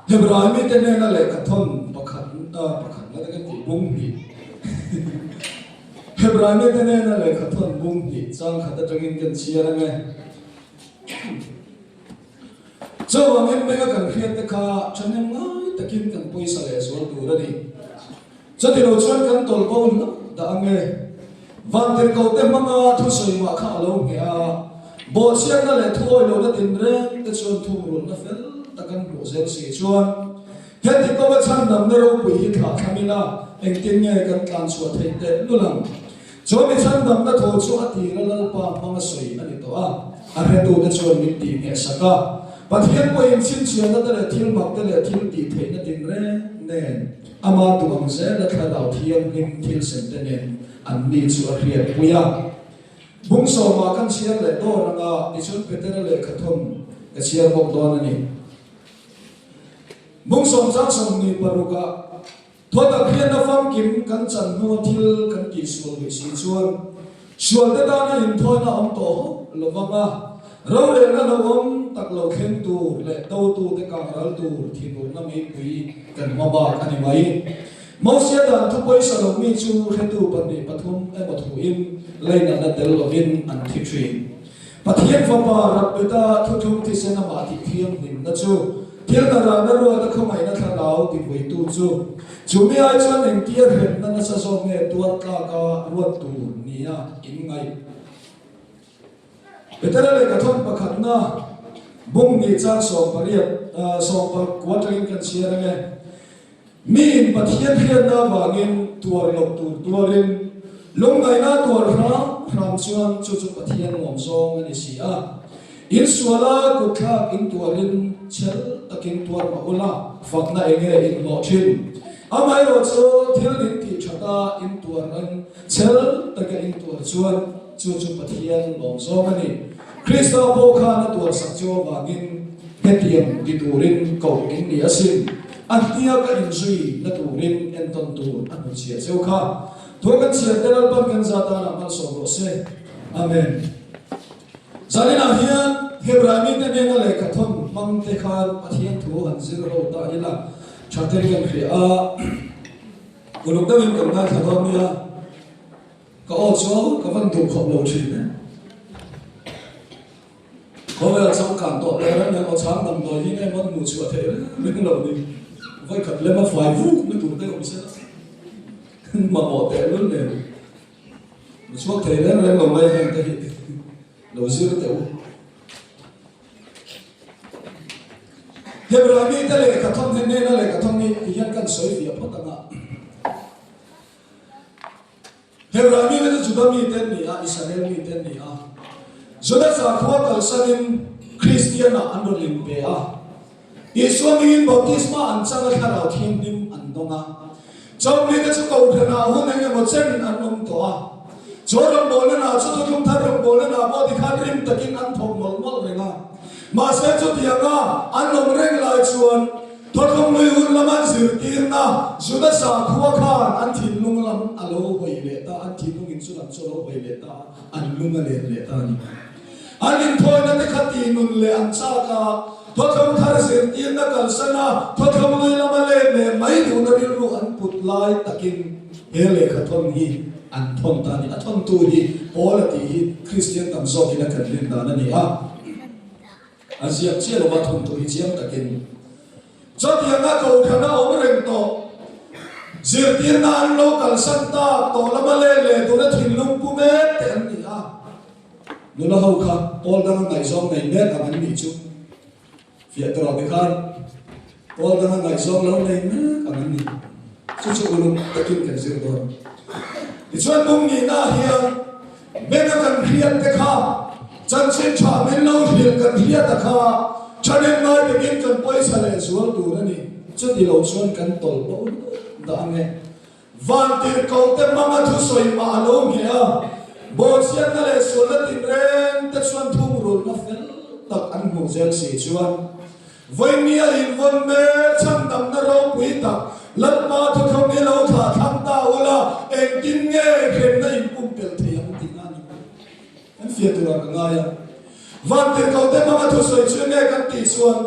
Hebraic mi tene na le kathon pakhat na kan ti bung hi Hebraic mi tene na le kathon bung hi chang khata tangin kan chia nge chawa men me kan khiat ta kha chanem ngai takin kan poisa le so tu ra ni chati lo chuan kan tol ko na da nge van ter ko te manga thu soi ma kha lo nge a bo chian na le thoi lo na tin re te chuan thu ro na fel takan ro zel si chuan heti ko ba chan nam na ro pui hi kha khamina eng tin nge kan kan chu thei te lulang cho mi chan nam na tho chu ati ra lal pa manga soi ani to a re tu na chuan mi ti nge saka pathian po in chin chian na le thil mak te le thil ti thei na tin re ne ama tu ang se la tha dau thiam nim thil sen te ne an ni chu a riat puya bung so ma kan chian le do na nga ni chun petera le khathom ka chian bok don ani bung som chang som ni paruka thoda khian na fam kim kan chan no thil kan ki sul bi si chuan sual te da na in thoi na om to lovanga ro le na lawom tak lo khen tu le to tu te ka ral tu thinu na mi pui kan ma ba kan mai mosia da thu poi sa lo mi chu khen tu pan ni pathum e pathu in leina na tel lovin an thi tri pathian fa pa rap beta thu thu ti se na ma ti thiam nim na chu thil na ra na ro ta khomai na tha lao ti pui tu chu mi ai chuan eng tia hen na sa so nge tuat ka ka ruat tu ni a in ngai Betul le kathon pakhat na bung ni cha so pariat so pa quartering kan sia nge min pathian hian na wangin tuar lok tu tuarin lungai na tuar hra ram chuan chu chu pathian ngom song ani si a in suala ko kha in tuarin chel takin tuar ma ola fakna enge in lo thin amai ro chu thil din ti thata in tuaran chel taka in tuar chuan chu chu pathian ngom song ani Krista po kha na tuar sakcho wangin hetiam diturin ko in ni asin antia ka inzui na turin enton tur anu chia cheu kha thokan chia teral pan kan zata na mal so ro se amen zalina hian hebrami te ne na le kathon mam te khan pathian thu han zir ro ta ila chater kan khri a uluk da min kam na thadom ya ka o cho ka van tu khom lo thi ne có vẻ trong cảm tội đấy là có sáng nằm rồi nhưng em vẫn ngủ chữa thế mình lâu đi vậy khẩn lên mà phải vũ mới tụt tay không sẽ mà bỏ tệ luôn này một số thế đấy em lòng may em thấy đầu dưa cái tiểu Hebrami ta le ka thon ne na le ka thon ni hian kan soi fi apot anga Hebrami le Judami ten ni a Israel ni ten ni a Juda sa khwa kalsanin Christiana anolin pe a Yesu min baptisma an changa kharau thim nim an donga chom ni ka chu ko thana hu ne mo chen an nom to a choram bolen a chu thum tharam bolen a bo di khatrim takin an thom mol mol renga ma se chu tianga an nom reng lai chuan thothom lui hun laman zir tirna Juda sa khwa khan an thin lung lam alo hoi le ta an thin lung in chu lam chu lo hoi le ta an lung le ta ni Anin thoi na te khati nun le an cha ka thothom thar sin tin na kalsana thothom lui lama le me mai du na bil ru an put lai takin hele khathom hi an thon ta ni athon tu hi polati hi Christian tam zo ki na kan len da na ni a azia che lo ba thon tu hi chiam takin chot ya na ko khana om reng to zir tin na an lo kalsan ta to lama le le tu na thin lung pu me te an ni a Nuna hau ka Paul dang ngai zong nei net ang ani chu Fiat tro be khan Paul dang ngai zong lo nei na ang ani chu ulum takin kan zir do Ti chuan bung ni na hian mena kan rian te kha chan chen cha men lo hian kan ria ta kha chanen mai te kin kan poisa le sual tu na ni chu ti lo chuan kan tol bo da ame van tir ko te mama thu soi ma lo nge a Bosian na le solat in ren te chuan thum rul na fel tak an mu zel si chuan voi mia in von me cham dam na ro pui tak lat ma thu thong ni lo tha tham ta ola en tin nge khem na in pum pel thiam tin ani an fia tu ra nga ya van te ko te ma thu soi chu ne kan ti chuan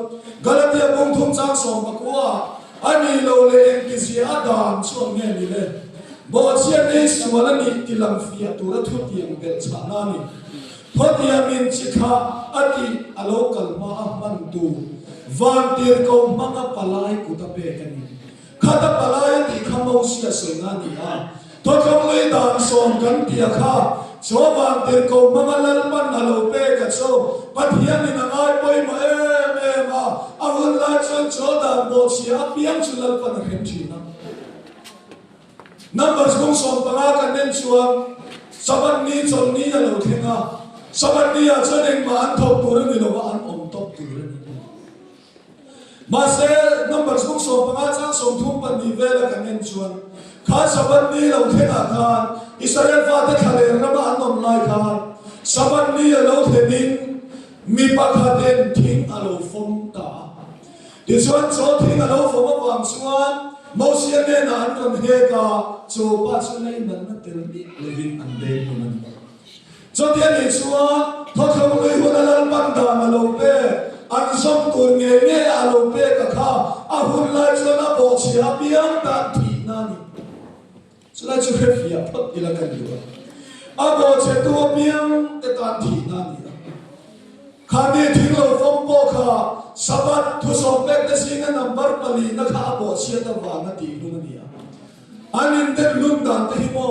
galatia bung thum trang som bakua ani lo le engkisi adam chuang nge ni le bo chian nei suala ni tilang fia tura thu tiang bel chana ni thotia min chikha ati alokal ma man tu van tir ko manga palai ku ta pe kani khata palai ti khamo sia soina ni a to khom lei dan som kan tia kha so van tir ko manga lal man alo pe ka so pathian ni ngai poi ma em a awun la chon cho da bo sia piang chulal pan hem thina numbers kong som panga kan nen chuang saban ni chon ni alo thenga saban ni a choneng ma an thok tur ni lo an om top tur ni Mase numbers kung so pangatang som thum pan ni vela kanen chuan kha saban ni lo thena khan Israel va te khale rama anom lai khan saban ni lo thenin mi pakhaten thing alo fom ta ti chuan cho thing alo fom awam chuan Moses ne na an ram he ka cho pa chu nei nan na tel ni levin an de man cho dia ni chuan tho thong lui hu lal ban da alo pe an som tur nge nge alo pe ka kha a hun lai chona bo chia piang ta thi na ni chula chu he fia phot ila kan du a bo che tu piang te ta thi na ni kha ni thing lo fom bo kha sabat thu som pe te sing number pali na kha bo chia ta wa na ti lu ni an in te lum dan te hi mo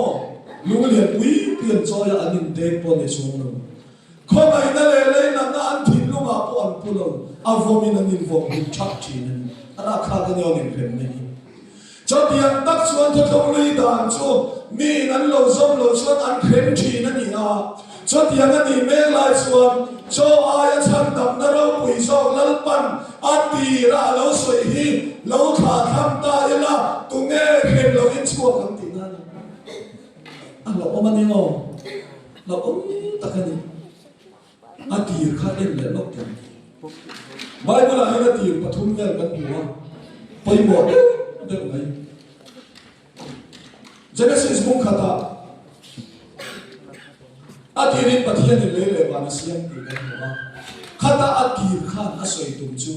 lu lian ui pian cho ya an in te po ne chung no kho mai na le na na an thi lu ma po an pu lo a vomin an in vom in chak chi ni ana kha ka ne on in phem ni cho tiang tak chuan tho thong lui dan chu mi nan lo zom lo chuan an phem chi na ni a cho tiang ani me lai chuan cho aya chan dam na ro pui so lal pan ati ra lo soi hi lo kha tham ta ila tu nge khem lo in chuak kam ti na ni a lo o mani ngo lo o takani ati kha en le lo ten Bible ay na tir pathum vel kan buwa pai mo de ngai Genesis mung khata atirin pathian le le ba na siam ti kan buwa khata atir khan asoi tum chu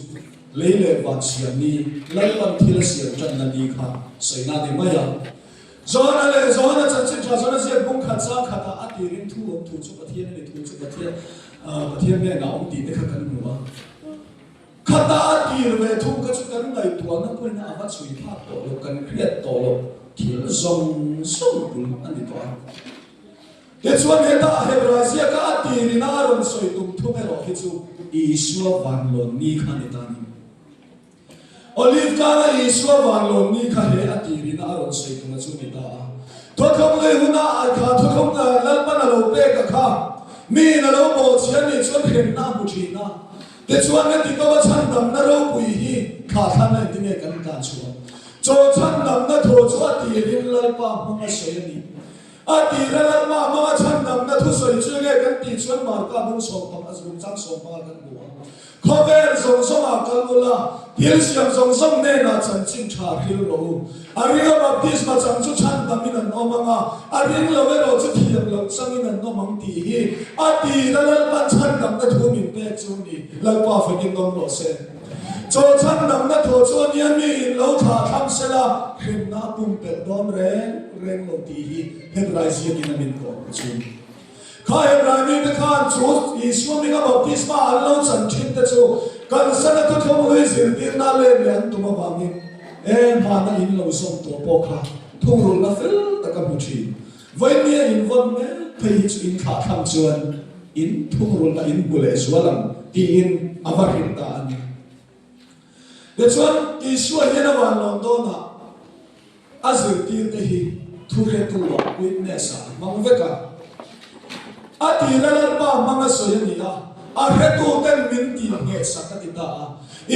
le le ba siam ni lai pan thil siam chan na ni kha soi na ni maya zona le zona chan chin cha zona siam mung khatsa khata atirin thu om thu chu pathian ni thu chu pathian ne na om ti ne kha kan buwa khata atir ve thu ka chu kan ngai tua na ko na ava chui pha to lo kan kriat to lo thil zong song bul ani to ke chuan he ta hebraisia ka atir na ron soi tum thu me ro hi chu Isua van lo ni kha ni ta ni olive ka na Isua van lo ni kha he atir na ron soi tum chu ni ta to khom le huna a kha to khom na lal pa na lo pe ka kha mi na lo bo chian ni chuan hen na mu thi na te chuan na ti to chan dam na ro pui hi kha kha na ti ne kan ka chuan cho chan dam na tho chu ati rin lal pa ma soi ni ati lal ma ma chan dam na thu soi chu nge kan ti chuan mar ka bung som pa azum chang som pa kan buwa khover song song a kal bula hil siam song song ne na chan chin tha hil ro ariga baptisma chang chu chan dam in no manga arin lo ve ro chu thiam lo sang in no mang ti hi ati lal pa chan dam na thu min pe chu ni lal pa fa kin dom lo se cho chan dam na tho chu ni mi lo tha tham se la him na pum pe dom ren lo ti hi hebraisia kin min ko chu kha hebrani te khan chu Isua mi ga baptisma al lo chan thin te chu kan sana to thom loi zir tir na le lian tu ma wangin ma na in lo som to po kha thung rul na fel ta ka mu thi vai mi in von me thei chu in kha tham chuan in thung rul na in bule sualam ti in avarin ta ani le chuan Isua hena wan lom do na azir tir te hi thu he tu lo witness a mang veka ati lal pa manga soyani a hetu ten min ti nge sakati ta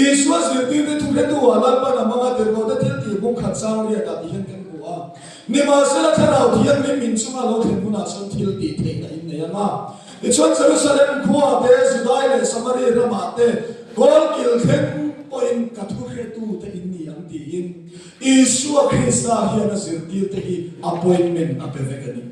Isua zir tir te thu he tu lal pa na manga ter ko te thil ti bung khat sang ria ta ti hen ken ku a ni ma se la tharau thiam min min chunga lo then buna chon thil ti the na in ne ma e chuan Jerusalem khuwa te Judai le Samaria rama te gol kil then point ka thu he tu te in ni am ti in Isua Krista hian a zir tir te hi appointment a pe vekani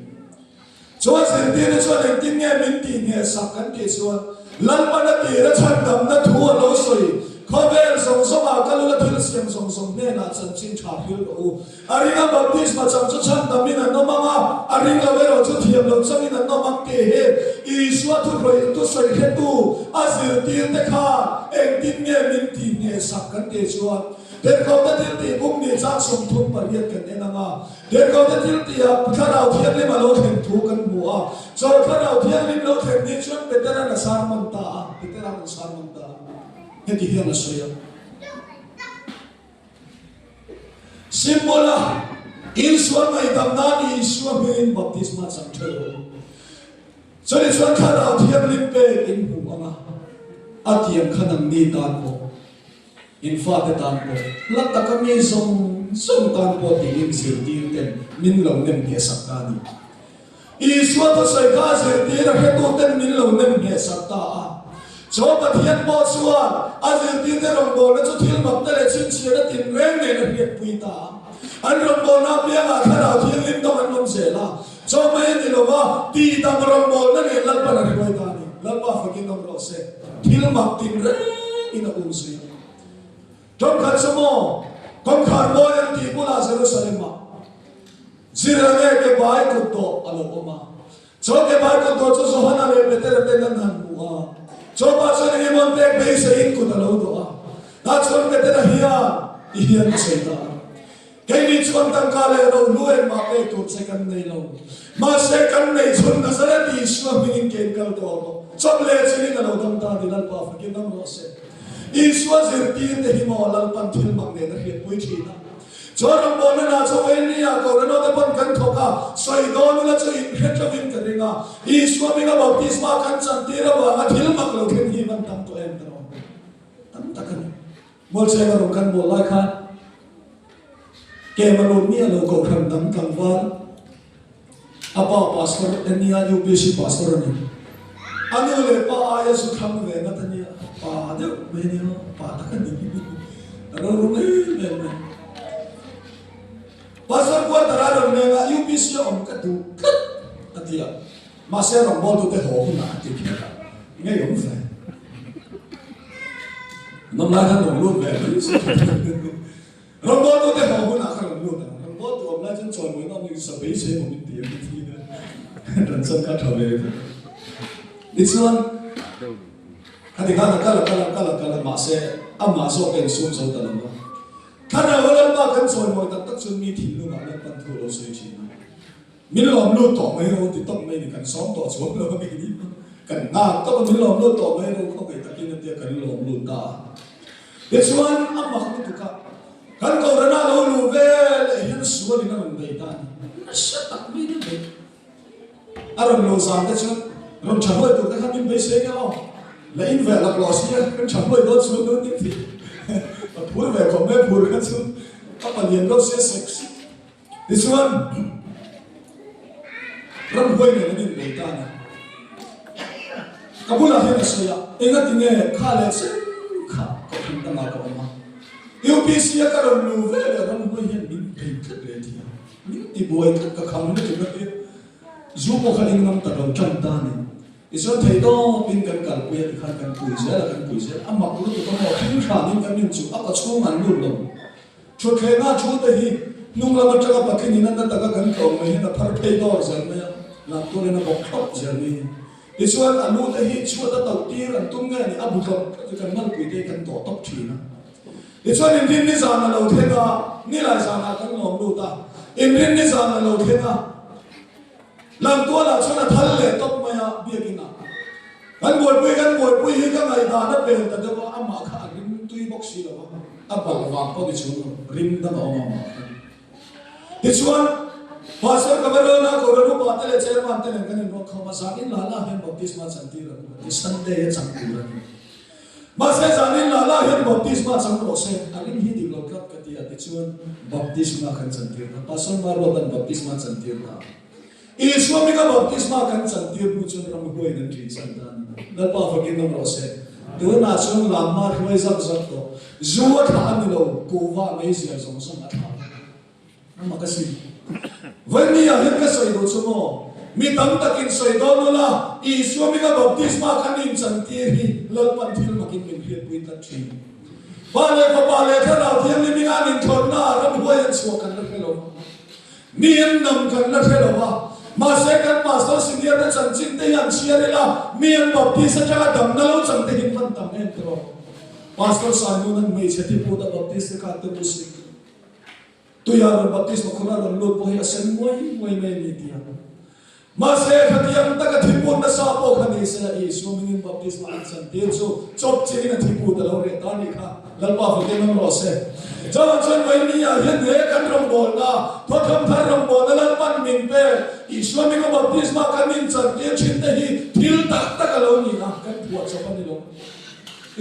cho zir tir ne chuan en tin nge min ti nge sakan ke chuan lal pa na ti ra chan dam na thu lo soi khovel song song a kalu la chan chin tha hil ro aringa baptisma chang chu chan damina no manga aringa vero chu thiam lo changina no mang te he iswa thu roi tu soi khe tu azir ti te kha ek tin nge min ti nge sakkan te chuan der ko ta til ti bung ni chak som thum pariat kan enanga der ko ta til ti a kharau thiam le malo them thu kan mu a so kharau thiam le lo them ni chuan betera na sar man ta betera na sar man ta he ti hian na soya simbola Iswa mai damna ni Iswa min baptisma chang thelo so le chuan kharau thiam lim pe in hu anga atiam khanam ni tan ko in fa te tan po latta kami song tan po ti in sir ti ten min lo nem ge sakani iswa to sai ka sir ti ra he to ten min lo nem ge sakta a so pathian po suan azir ti te rong bo na chu thil mak te le chin chi ra tin reng ne na hiat pui ta an rong bo na pia ga khara thil lim to an nom se la so mai ni lo wa ti tam rong bo na ne lal pa na ri ta ni lal pa fa kin nom ro se thil mak tin reng ina um se Tom Katsamo, Tom Carboyan Tipula Jerusalem. Zirane ke bai kuto alokoma. So ke bai kuto so sohana le betere tenan buha. So paso ni monte be se in kutalo doa. That's what betere hiya seita. Kay ni chon tang kale ro luen ma pe to second nei lo. Ma second nei chon nasarati iswa minin ken kal to. Choble chini na lo dam ta dilal pa fakin nam ro se. Iswa zirti te himo lal pan thil mang ne na hiat pui thina choram bona na cho eni ya ko no te pan kan thoka soi don la cho in het vin karinga iswa mi ga baptisma kan chan ti ra wa thil mak lo khen hi man tam to em tro tam takan mol se ga kan bol lai khan ke malon ni lo ko kham dam kang wal apa pastor enia UPC pastor ni anu le pa aya su kham ve na tania pa de menio pa takan ni aro rume pastor ko tararo nenga UPC om ka tu atia masya rom bol tu te ho na ti pia nge yong fa nom la kan rom lu ve rom bol tu te ho na kan rom lu rom bol tu om la chen chon mo na ni sa be se mo ti ti ran san ka tha ve this one kadi kala mase amma so ken sum so talama kana wala ba kan so mo tak tak sun mi thi lu ma na pan thu lo se chi na min lom lu to mai ro ti tok mai ni kan som to so lo mi ni kan na to min lom lu to mai ro ko ke takin te kan lom lu ta this one amma ko tu ka kan ko rana lo lu ve le hin su ni na man dai ta ni sa tak mi ni be aram lo sam te chu rom chabo tu ka min be se ga là in về là lò xí cái chấm bơi đó xuống đó tiếp thì phun về còn mấy phun cái xuống các bạn nhìn đó sẽ sexy đi xuống râm bơi này nó đi về ta này kamu lah yang saya ingat ini kale se kha ko pinta na ko ma UPC ya karo novel ram bơi yang min pe ka le ti min ti boy ka kham ne ti ka zu mo khaling nam ta ram cham ta ne iso thei do pin kan kal pu ya khan kan pui se amma ku tu ko mo pin kha nin kan nin chu aka chu man lu lo chu khe na chu te hi nung la ma ta pa khin nin na ta ka kan ko me na phar thei do zan me la tu ne na bok thop zan me iso anu te hi chu ta tau ti ran tum nga ni abu thop ka kan mal pui te kan to top thi na iso nin din ni za na lo the ga ni la za na kan lo lu ta in din ni za na lo the ga làm tua là cho là thân lệ tóc mày à bia kinh nào anh buổi bui hi các ngày ta đất bền ta đâu có âm mà khá rim tuy bốc xì đâu âm bảo vàng có bị xuống rim ta bảo mà thì xuống pastor kamero na ko ro pa tele chairman tele kan no khama sakin lala hen baptisma chanti ra ki sunday ya chanti ra masa janin lala hen baptisma chang ro se alim hi di blok ka ti ati chuan baptisma kan chanti ra pastor marwa ban baptisma chanti ra Iswa mi ka baptisma kan chantir mu chun ram hoi nan tri chantan na pa fakin nam ro se tu na chun lam ma hoi zak zak to zuwa tha ani lo ko wa mai sia song song a tha ma ka si vani ya hin ka soi do chumo mi tam takin soi do no la Iswa mi ka baptisma kan in chantir hi lal pan thil makin min hiat pui ta tri ba le tha ra thiam ni mi nga nin thon na suakan la hello mian nam kan la hello ma second pastor senior na chanchin te yan siarela mian baptist cha dam na lo chang te hin man tam entro pastor Simon an me cheti puda baptist ka te musik tu ya baptist khona ron lo po ya sen moi me ni dia ma se khatiam ta ka thipun na sa po khani sa i so mingin baptist ma an san te so chop chini na thipu da lo re ta ni kha lalpa ho te nam ro se John mai ni ya hian he kan rom bol na to tham thar rom bol na lan pan min pe Iswa mi ko baptisma kanin chan ke chin te hi thil tak tak alo ni na kan puat sa pan ni lo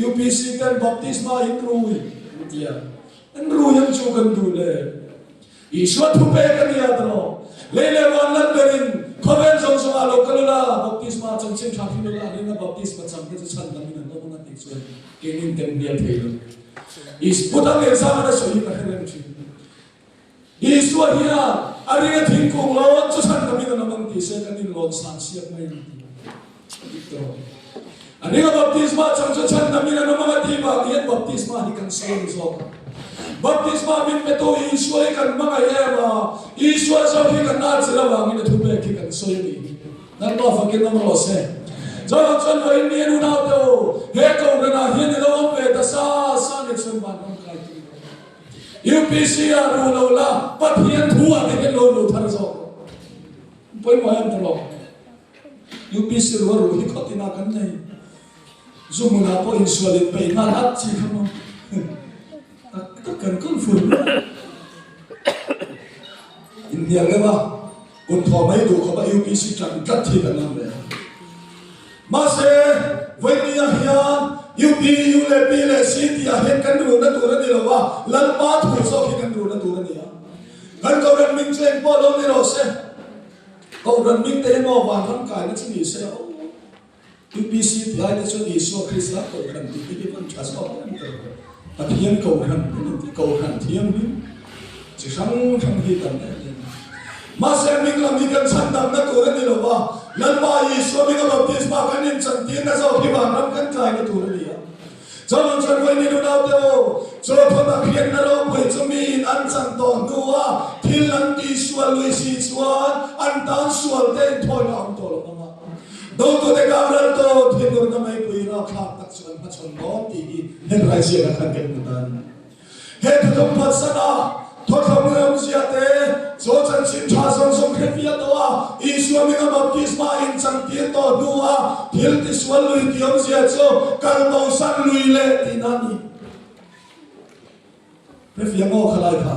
UPC kan baptisma in rui dia en rui yang chu kan du le Iswa thu pe kan ya tro le le wan lan berin khoben song song alo kalula baptisma chan chen tha phi la ni na baptisma cham ke chan na mi na no na tik so ke nin tem dia thelo is puta le sa na so hi ka khren chi Iswa hiya ariga thingkung lo chu san kami na namang ti se kanin lo san siap mai ito ariga baptisma chang chu chan kami na namang ti ba hian baptisma hi kan sain so baptisma min pe to Iswa kan mga ema Iswa so hi kan na chira wa min thu pe ki kan so ni nan ba fa kin nam lo se John John lo in ni na to he ko na hian lo pe ta sa ni chun ba nam kai UPC aru la pathian thua ke lo lo thar so poi moyam tlo UPC ro ro hi khatina kan nei zumuna po insulin pe na hat chi khamo ka kan kun fur India le ba kun tho mai do kha ba UPC tlan tat thi kan nam le ma se voi ni hian UP ULP le city a hen kan ru na tur ni lo wa lan pa thu so ki kan ru na tur ni a kan ko ran min chen po lo ni ro se ko ran min te mo wa kan kai na chi ni se UP city ai na chu ni so Christ ko ran ti ki kon chas ko a thiam ko ran thiam ni chi sang thang hi tan ma se min la mi kan san dam na tur ni lo wa lan pa Iswa mi ka baptisma kanin chan ti na so ki ba ram kan kai na tur ni John John voi ni na te o so thona khian na ro phoi chumi an chan to nuwa thil an ti sual lui si chuan an tan sual te thoi na am to lo ma do to te kamral to thil na mai pui ra khak tak chuan ma chon no ti hi hen rai sia na khan ken dan he thom phat sana thom ram sia te so chan chin tha song song khe pia to a Iswa mi ka baptisma in chan ti to nuwa thil ti sual lui ti om sia cho kal mo san lui le ti na ni Refia mo khalai kha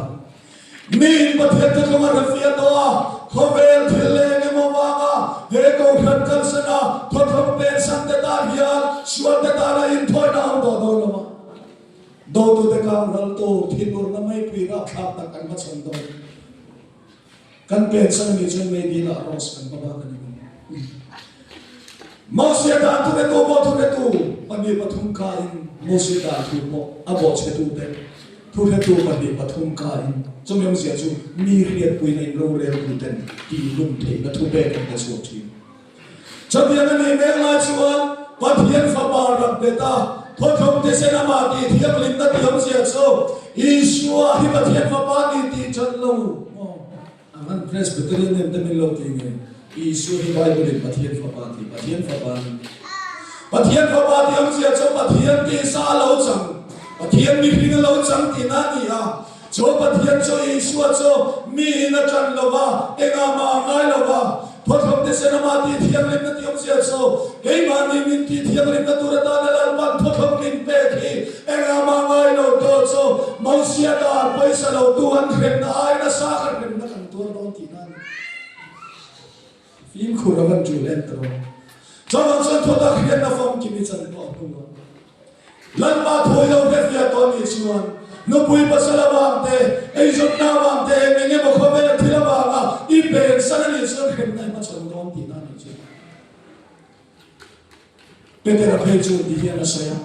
min pathet ta ko refia to a khovel thile ne mo wa ga he ko khat kal sana thom pe san te ta hiya sual te ta la in thoi na do do lo ma do to te kam ral to thinur na mai pi ra khap ta kan ma chon do kan pe san ni chen me di la ros kan ba kan ni mo se da tu te to bo tu te tu pani pathum ka in mo se da tu mo abo che tu te thu te tu pani pathum ka in chom yom sia chu mi riat pui nei lo re tu ten ti lum the na thu be kan ta so thi chom yang ni me la chuan pathian fa pa rak beta thom te se na ma ti thiam lim na ti yom sia so Iswa hi pathian fa pa ni ti chan lo Aman Presbyterian nem te min lo ti nge Iswa hi Bible in pathian fa pa ti pathian fa pa ti am sia cho pathian ti sa lo chang pathian mi ring lo chang ti na ni a cho pathian cho Iswa cho mi na chan lo ba enga ma ngai lo ba thom te se na ma ti thiam lim na ti am sia so ei ma ni min ti thiam lim na tu ra ta na lal pan thom kin pe ki enga ma ngai lo to cho mau sia da paisa lo tu an khen na ai na sa khen na kan tu ron ti na phim khura van ju len tro chon thoda khian na form ki mi chan to tu lan ma thoi lo ve fia to ni chuan no pui pasala wam te ei jot na wam te nge mo khobe thila wa ga I pe san ni so khen na ma chon ron ti na ni chu Peter pe chu di hian na saya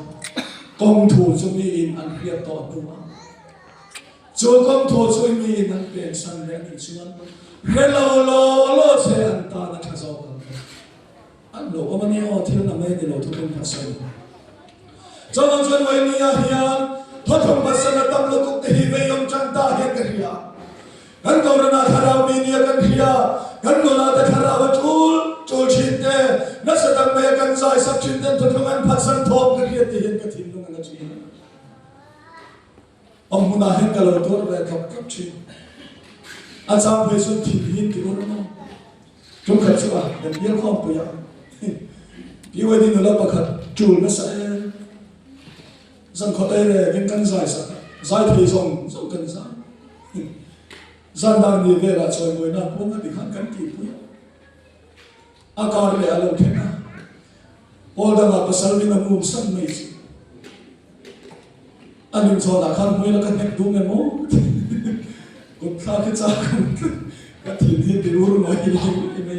kong thu chu mi in an khia to tu chu kong thu chu mi in an pe san le ni chuan hello lo se an ta na tha zo an lo o mani o thil na mai ni lo thu kun phasai chon chon wai ni ya hian thom pasana tam lo tu te hi ve yom chan ta he ka hiya kan kau rana thara media kan khia kan nola ta thara wa chul chinte na sadam me kan sai sak chinte to thongan phasan thop ka khia ti hen ka thin lu nga chi muna hen ka lo tor ve thop kap chi acham phe sun thi hin ti ro no chung khat chu a dan yer khom pu ya pi we din la pakhat chul na sa zan khotai re gen kan sai sa zai phe song kan sa zan dang ni ve la choi moi na pom na bi khan kan ti pu akar le alam thena pol da ma pasal ni na mum san mai chi anin cho na khan moi la kan nek du me mo ko tha ke cha kan ka thi ni bi ru no hi ni me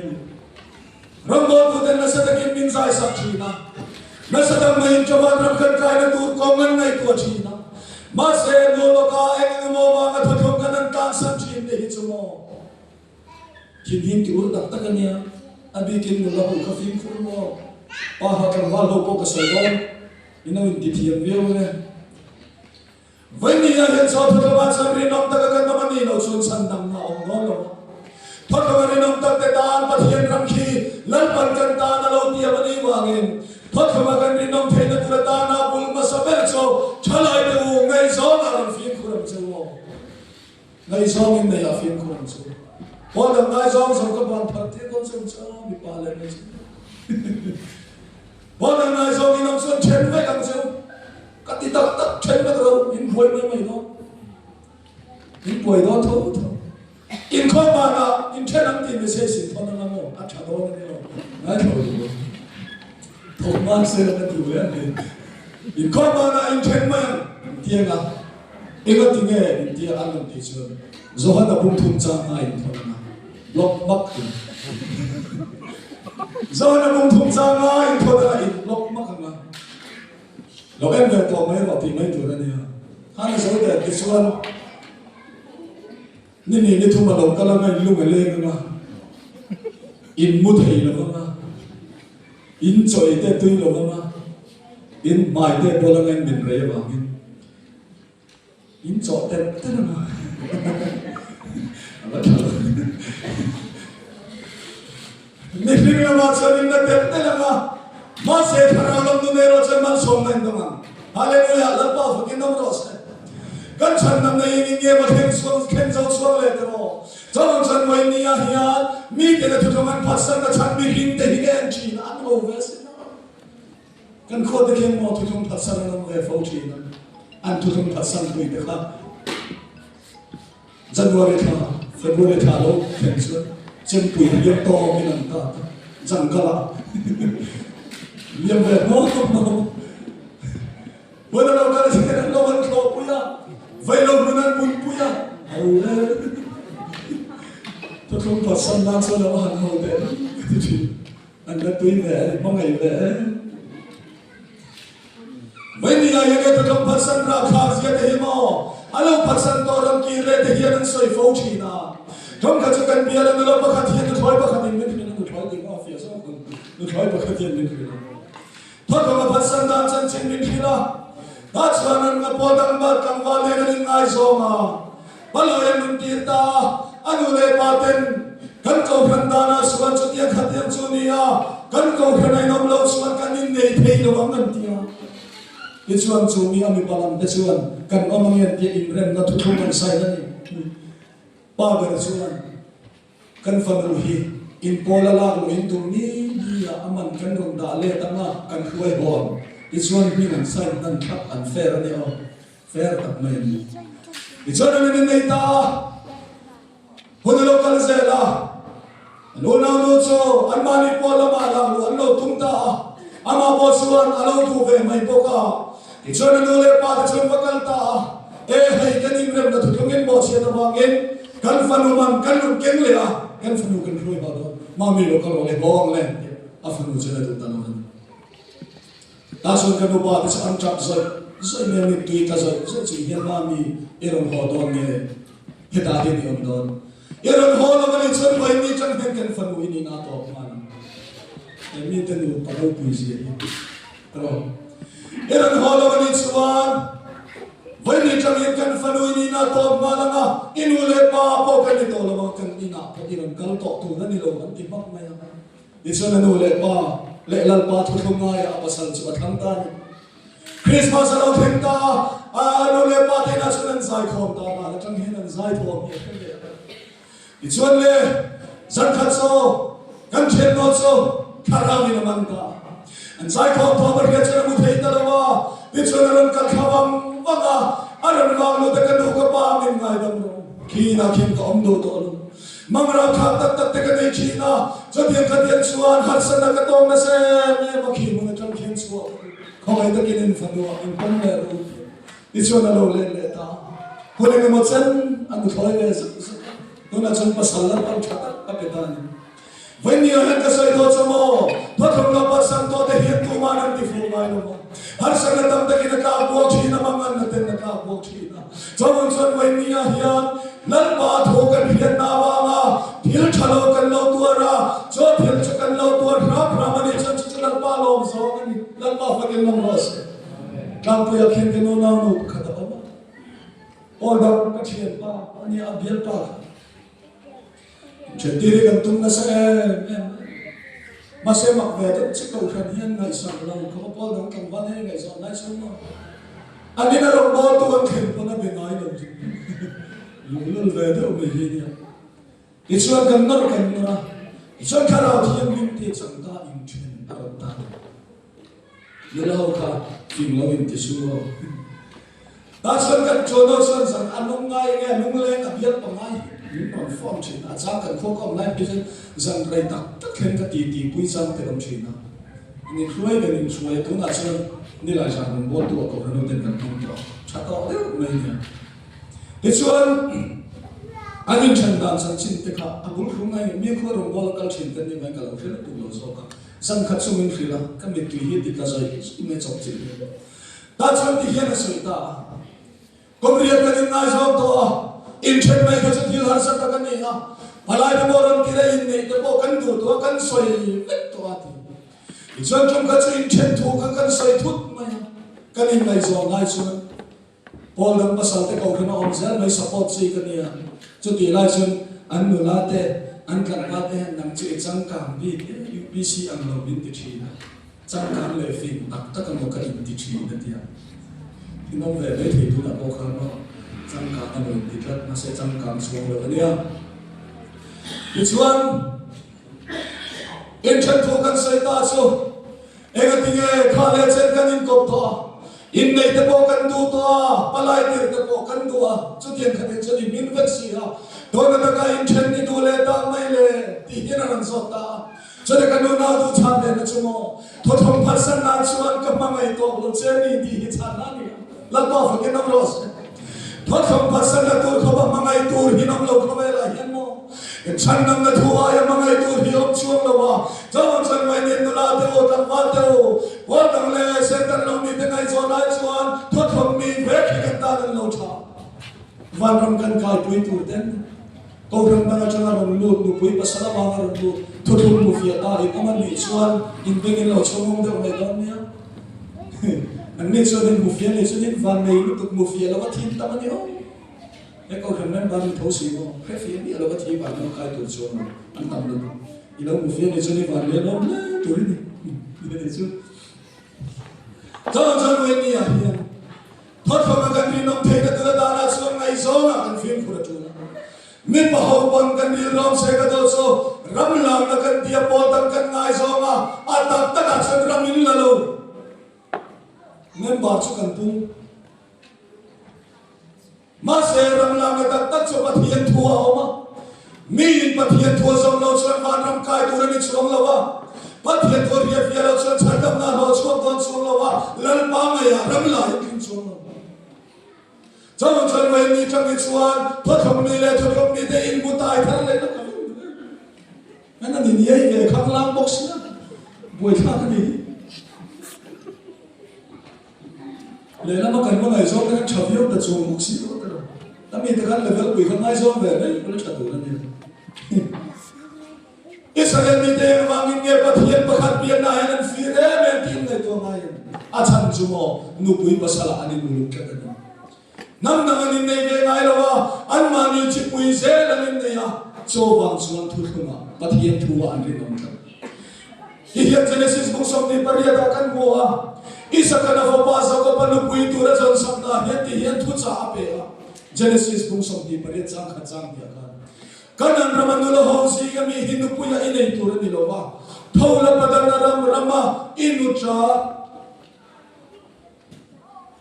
rambo tu den na sa kin min sai sa chi na sa da mai cho ma ram kan kai na tu ko ngan nai tu chi na ma se no lo ka eng mo ma nga thot kan an tan san chi ne hi chu mo kin hin ti ur dak tak ania abi kin no la bu ka fim fur mo pa ha kan wa lo ko ka sai don ina win ti thiam veo ne vai ni ya hen so thot ma san ri nom tak kan ma ni no chun san dam na ong no lo thot ma ri nom tak te dan pa thian ram khi lan pan kan ta na lo ti ma ni wa ngin thot ma kan ri nom the na tra ta na bul ma sa ber cho chalai de u ngai so na ram fim khuram chu mo ngai so min ne ya fim khuram chu po dam ngai so so ka ban phat te kon so cha mi pa le ne po dam ngai so min nom so chen ve kam chu ka ti tak tak chen ve ro in phoi mai no in phoi do tho in kho ma na in chen am ti me se sin thon na mo a cha do ne no ngai tho thong man se na tu le ne in kho ma na in chen ma ti nga ega ti nge in ti an nam ti chu zo ha na bum thum cha ngai thon na lok mak tu zo na bum thum cha ngai thon na in lok mak nga lo em ve to mai ro ti mai tu na ne ha na zo de ti chuan ni thu ma lo ka la ngai lu ngai le nga in mu thei lo nga in choi te tui lo nga in mai te bo la ngai min re wa ngin in cho te te na ala tha ni ring la ma cha ni na te te la nga ma se thara lam nu ne ro chen man som nai da ma hallelujah la pa fu kin nom ro se kan chan nam nei ni nge ma theng so ken zo so le te ro chong chan moi ni ya hiya mi te na thu thong an phat san na chan mi hin te hi gen chi na an mo ve se kan kho te ken mo thu thong phat san na ve fo chi na an thu thong phat san pui te kha January tha February tha lo ken chu chen pui yem to mi nan ta jang kala yem ve mo wo na lo ka se ken lo ban kho pu ya vai lo nan pun pu ya au le to thong phat san na so lo han ho de ti an na tui ve mo ngai ve vai ni ya ye to thong phat san ra kha sia de mo alo phat san to ram ki re de hian an soi fo chi na thong ka chu kan bia la lo pa kha thian to thoi pa kha din min min thoi de ma fia so nu thoi pa kha thian min min thot ka phat san da chan chen min thila da chan an ma po dang ba kam wa le na ngai so ma balo yan mun ti ta anu le pa ten kan ko khan da na suan chu tia kha tiam chu ni ya kan ko khan ai nom lo suan kan in nei thei lo ang an tia ke chuan chu mi ami palam te chuan kan omang yan ti in rem na thu thu man sai na ni pa ga chuan kan fan ru hi in pola la lo in tu ni ya aman kan rom da le ta na kan khuai bon ke chuan mi nan sai nan thap an fair ani o fair tak mai ni ke chuan ani nei ta Hono kal zela lo na no cho an mani pola ma la lo an lo tum ta ama bo suan alo tu ve mai poka ke chuan no le pa ta chon vakal ta e hei kan in rem na thu thongin bo che na wangin kan fanu man kan lu ken le la kan fanu kan roi ba do ma mi lo kal le bong le a fanu che na ta no ta son kan ba ta an chap so me mi tu ta so chi hian ma mi erom ho don nge heta de ni om don Eron holo mani chon boy ni chon hen kan fanu ini na to man. Emi tenu palo puisi ye. Pero Eron holo mani chuan boy ni chon hen kan fanu ini na to malanga inule pa po kan ito lamang kan ina pa ilang kalto to na nilo ang timak maya iso na nule pa leilal pa to ngaya apasal sa atangtan Christmas alaw thengta nule pa tina sunan zai khom ta na tang hinan zai thom iso le zan khatso kan chen no so karami naman ta an zai khom to mar ge chana mu thei ta lawa iso na lan kal khawam wanga aran wang lo ta kan ko pa min ngai dam ro kina khin ka om do to lo mangra kha tak tak te ka nei china jodian ka dian suan har san ka tong na se me ma khi mu na tang khin suwa khoi ta kin fanwa in pon le ro iso na lo le le ta hone me mo chen an thoi le so na chen pa sal la pan thata ka pe ta ni when you have the side of Samo, what from the person to the hit to man and the full line of her son of the Kinaka walks in among the Tenaka walks in. Johnson, when we are here, Nalpa, Hogan, Vietnam, Pil Chalo, and Lotuara, Joe Pilchuk and Lotuar, Ramanation, Nalpa, so and Nalpa fucking numbers. Kampuya can get no Kataba. All the Katiapa, and the Abiel Park. Jadi gantung na sa masih makvedo cikau kanian ngai sang lang ko pol dang kang ban ngai sang ngai sang no ani na ro bol tu kan khen pa na be ngai lo lul vedo me hiya iswa kan nor kan na iswa khara thiam lim te chang ta in chen arot ta yelo ka kim lo in te su ta san kan chodo san san anong ngai ngai nung le abiat pa ngai on form chin a chang kan khok om lai pisan zan rai tak tak khen ka ti pui sang te rom china ni khruai ben in chuai tu na chon ni lai sa non bol tu ko ran den kan tu to cha to le me nya ti chuan anin chan dan san chin te kha abul khung ngai mi kho rom bol kal chin te ni mai kal khre tu lo so ka san khat sum in khila ka mi tu hi ti ka zai me chok chin ta chan ti hian a soi ta komriya kan ngai so to Inchen mai ka chathil har sa ta kan ni ha palai de moron ki re in nei te po kan du to kan soi vet to ati ichon chum ka chu inchen thu kan soi thut mai kan in mai zo ngai chu pol dam pasal te ko khana om zel mai support si kan ya chu ti lai chun an nu la te an kan pa te nang chu chang kam bi UPC ang lo bin ti thina chang kam le fin tak tak ang ka in ti thina ti ya inom ve ve thi tu na po khana Trang cả anh mình thì nó sẽ trang cảm xuống được anh em. Thì chuan, in chân thu căn sợi ta số, em cái tiếng khá lệ trên căn in cột to, in này tập bộ căn du to, palai tiền tập bộ căn du chút tiền khát đến cho đi min vật gì ha, đôi lần cái in chân đi du lệ ta mấy lệ, thì hiện là sốt ta, cho nên cái nào du chán đến nó chung mò, thôi không phát sinh nan chuan cái mang ngày to luôn chơi đi thì chán nan đi, lần bao phải cái năm rồi. Thoát không phát sinh là tôi không bằng mga ito hinam lo không phải là hiền mo. Chân nằm là thua ai mga ito hiom chuông lo wa. Trong chân ngoài nhìn nó là theo tăng phát theo. Quan tăng lệ sẽ tăng lòng đi tới ngày cho lại chuan. Thoát không mình về khi cái ta đang lâu cha. Văn rong căn khai tuổi tuổi tên. Câu rong tăng chân là rong lụt nụ quý pasala mga rong lụt. Thoát không mù phía ta in aman ni chuan. In bengin lo chuông mong theo ngày đó niya. Anh nên cho nên một phía này cho nên van này lúc tục một phía là có thiên tâm anh nhớ cái câu chuyện này van thấu xí không cái phía này là có thiên van nó cái tuổi xuân anh tâm được thì đâu một phía này cho nên van này nó tuổi này như thế chứ cho người này à hiền thoát khỏi cái gì nó thấy cái thứ đó là xuân ngày gió là anh phiền của chúng mình bảo hậu bằng cái gì làm sẽ cái đó số ram làm là cái tiệp bol tăng cái ngày gió mà à tập tất cả sự ram mình là luôn nên bảo cho cần tu mà sẽ ram làm cái tất cho bắt hiện thua mà mi bắt hiện thua xong lâu cho anh ram cái tu nên xuống lâu à bắt hiện thua việc lâu cho anh đâm na lâu xuống con xuống lâu à lần ba ngày ram lại kinh xuống trong chân vậy mi trong cái chuan thoát không mi lệ thoát không mi để in bu tai thằng này nó anh nhìn vậy về khắc lang box nữa buổi sáng cái gì lệ nó cần có ngày gió cái chập yếu là chuồng một xíu thôi ta mình thì cái level quỷ không ai gió về đấy nó chặt tủ lên đi Israel mình để mà mình nghe bắt hiện bắt hạt biển này nên phi đấy mình tin này tôi ngay à chăn chú mò nụ quỷ bắt sala anh nụ lục cái đó năm năm anh này về ngay chowang chuan thu thunga pathian thuwa an rin om ta hian Genesis bung som ni pariata kan moa isakana fo pa sa ko panu pui tura jon samna hian ti hian thu cha ape a Genesis bung som ni pariat chang kha chang ya kan kanan ramanula ho si kami hinu puya inei tura ni lo ba thola padana ram rama inu cha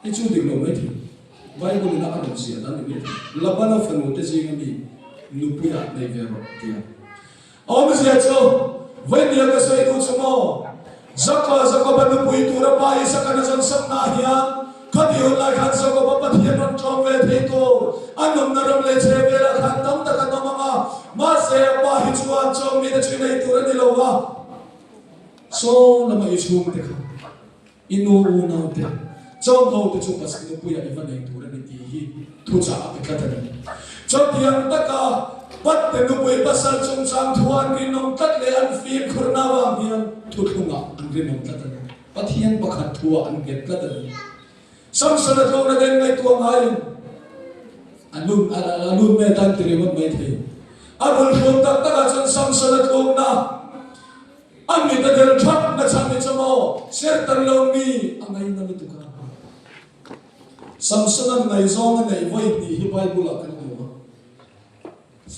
ichu dik lo mai thi Bible na kan sia dan ni labana fanu te si kami nu puya nei vero kia om sia cho when ya ka sai du chumo zaka ba nu pui tura pa isa kana jan sam na hian khadi hon lai khan sa ko pa pathian ron chom ve thei to anom naram le che ve ra khan tam ta ka ma ma se pa hi chuan chom mi de chui nei tura ni lo wa so lama ichum te kha inu na te chom ho te chu pas nu puya ivan nei tura ni ti hi thu cha pe ka ta chom tiang ta ka pat te nu pui pasal chung sang thuan ri nom tat le an fi khurna wa hian thu thunga an ri nom tat pathian pakhat thua an get la ta samsana thona den ngai tu ngai alun me tan tri mon mai the abul khom tak ta chan samsana thona an mi ta del thak na chan ni chamo ser tan lo mi angai na mi tu ka samsana ngai zong ngai voi ni hi Bible kan ko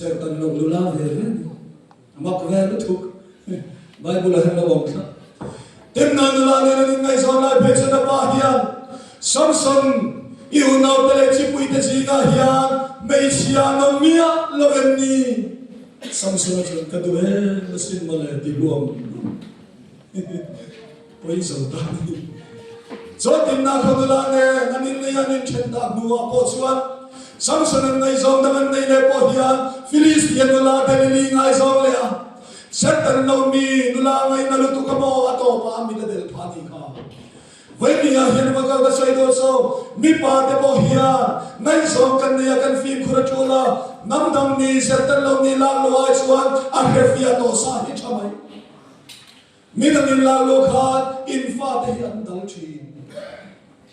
ser tan lo lula ve mak ve lu thuk Bible han lo bom sa tem na la ne ngai zong lai pe chana pa hian Samson yêu nào tele chipui te jinga hian meisia no mia loveni Samson chon kadue masin male diluam poi zota zotin na khodula ne nanin ne anin chenta nuwa po chuan Samson ngai zong daman nei le po hian Philistine la delili ngai zong le a setan no mi nula ngai na lutu kamo ato pa mi del phani kha When we are here, we go to say also. Mi pa de bo hiya, nai som kan ne kan fi khurachula, nam dam ni sertan lo ni la lo ai chuan a hefia to sa hi chamai. Mi dam ni la lo khat in fa de hi an dal thi.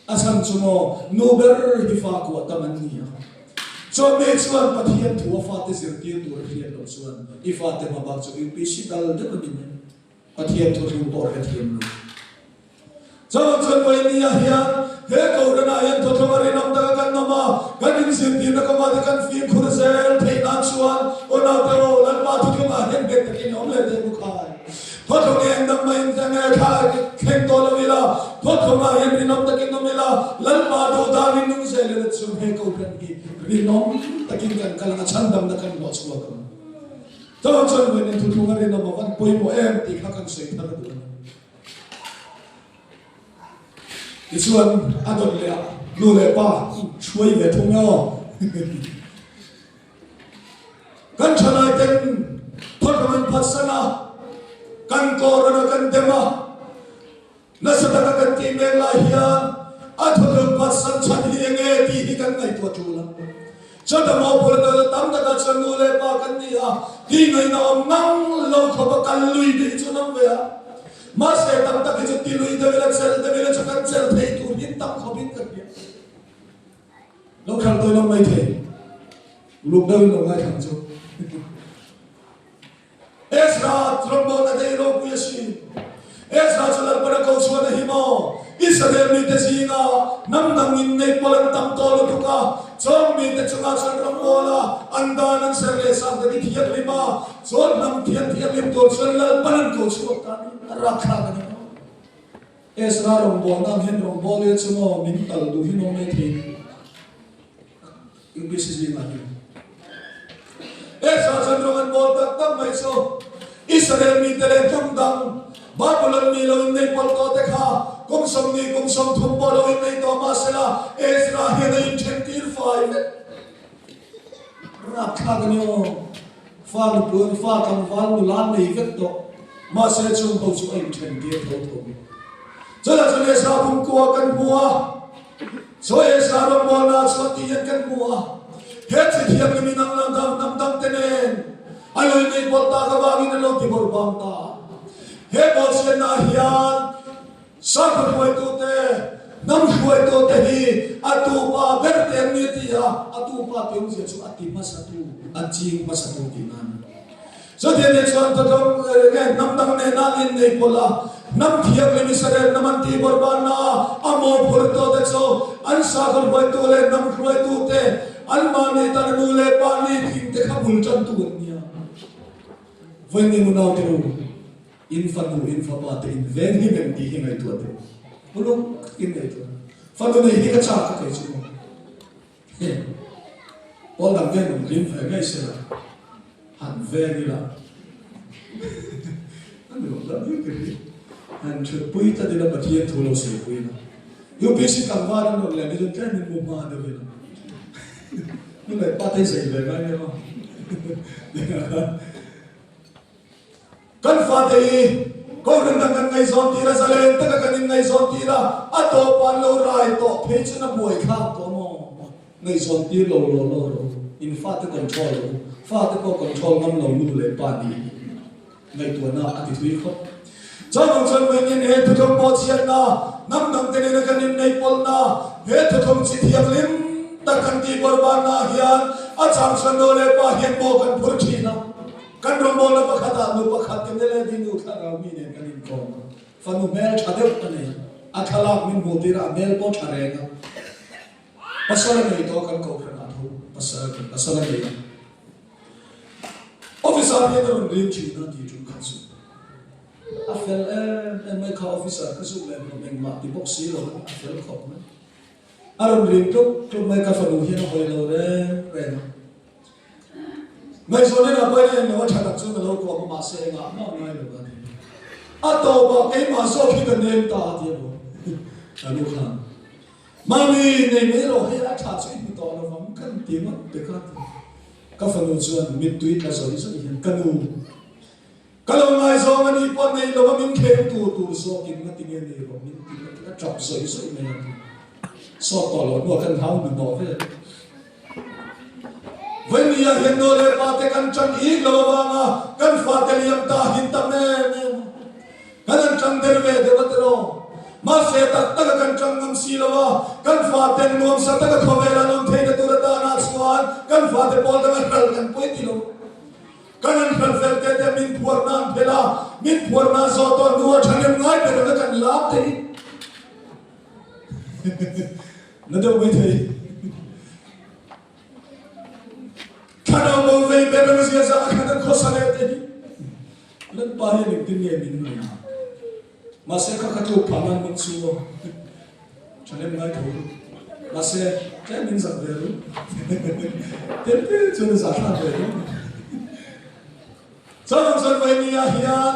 Asam chumo nober hi fa ko taman ni. So me chuan pathian thu fa te sir ti tur hi lo chuan I fa te ma ba chu in pi si dal de ko ni. Pathian thu thu por ka thiam lo. Jangan sampai ni ahian, heko dana ahian thothamari nam daga kan nama, kan in sinti na kamadi kan fi khurzel, thei nan suan, ona tero lan ma thuthum ahian bet takin omle de bukai. Thothum ahian nam main jange khai, khen tola mila, thothum ahian rinam takin nomila, lan ma do dani nung zele na chum heko kan hi, rinom takin kan kalanga chandam na kan lo chua kan. Jangan sampai ni thuthumari nam awan poi mo ti khakan sei thara. Isuan adon le lu le pa chui ve thung yo kan chana ten thokaman phasana kan korana kan dema nasata kan ti me la hian athol pasan chan hi nge ti hi kan ngai to chula chata mo pol da tam da ka chan lu le pa kan ni a ti ngai na nang lo khoba kan lui de chunam ve a Mas saya tak tak itu tilu itu bila cakap sel teh itu hintam khobin kerja. Lokal tu orang mai teh, luk dah orang mai hancu. Ezra trombon ada iro punya si. Ezra jalan pada kau suara himo. Israel ni tesinga nam nangin nei polan tam tolo tuka. Jom mi te chunga chan rambola andanan serle sang dari tiap lima. Jom nam tiap lim tu serle panan kau suara tani. Rakha gani Ezra rombol nam hen rombol ye chumo mintal du hi no me thi English is lima hi Ezra chandrongan bol tak tam mai so Israel mi tele thum dang Babylon mi lo nei pol ko te kha kum som thum polo nei to masela Ezra he nei 25 Rakha gani o fa lu pun fa kam wal nu lan nei vet to Masa chung ho chu ai then dia tho tho. Jala jale sa bum ko kan bua. So e sa ro mo na so ti yan kan bua. He chi thiam ni nang nam dam tenen. Aloi nei bol ta ka wa ni lo ti bor bang ta. He bol se na hian sa ko hoi tu te nam hoi tu te hi atu pa ber te ni ti ya atu pa te u chu ati ma sa tu a ching ma sa tu ti nan. so the next one to come nam dang ne na in nei pola nam thiam le misare naman ti borbana amo phurto de so an sagar boy to le nam khoi tu te an mani tan nu le pani thim te khabul chan tu nia when ni munau te in fa te in ven hi ben ti hi ngai tu te bulu in nei tu fa do nei hi ka cha ka kai chu Paul dang ven lim fa ngai se la han ven ni la an lo la ni ke han chu pui ta de la batien thu lo se pui na yo basic kan va na lo le ni jo kan ni mo ma de ve ni le pa te se le ga ni ma kan fa te ko ran dang ngai zon ti ra sa le ta ka kan ngai zon ti ra a to pan lo rai to phe chu na boi kha to mo ngai zon ti lo in fa te control fa te ko control ngam lo nu le pa ni ngai tu na a ti thui kho cho nong chon wen yin he tu thom po chian na nam nam te ne na kan nei pol na he tu thom chi thiam lim ta kan ti bor ba na hian a chang san do le pa hian bo kan phur thi na kan rom bo na pa khata nu pa khat ke le din u kha ra mi ne kan in ko fa nu mel chade pa ne a khala min bo ti ra mel po thare na pasala nei to kan ko khana thu pasala nei officer ne na rin chi na ti chu kha su a fel mai kha officer ka su le no meng ma ti box si lo a fel khop na aron rin to mai ka fa nu hian hoi lo re na mai so ne na pai ne no tha tak chu na lo ko ma se nga ma ngai lo ba ni a to ba ke ma so ki ka nem ta ti lo a lu kha ma mi ne me lo he a tha chu ni to lo mam kan ti ma te ka fa nu chu mi tu na so ni so ni kan nu kalau ngai so ngani pon nei lo min khe tu so kin na ti ne lo min ti na chop so so ni na so to lo no kan hau ni no fe when ya hen no le pa te kan chang hi lo wa ma kan fa te liam ta hin ta me kan chang der ve de wa ro ma se ta ta kan chang ngam si lo wa kan fa te nuam sa ta ko ve la nom the de tu ta na swan kan fa te pol ta kan poi ti lo kanan kan fel te min puar nan phela min puar na so to nuwa thanem ngai pe na kan lap te na do mai thei kana mo ve pe na sia sa kana ko sa le te lan pa he ning tin ye min na ma se ka ka tu pa man min su thanem ngai tho ma se ke min sa ve ru te chu na sa sa ve ru Jangan sampai ni ahian,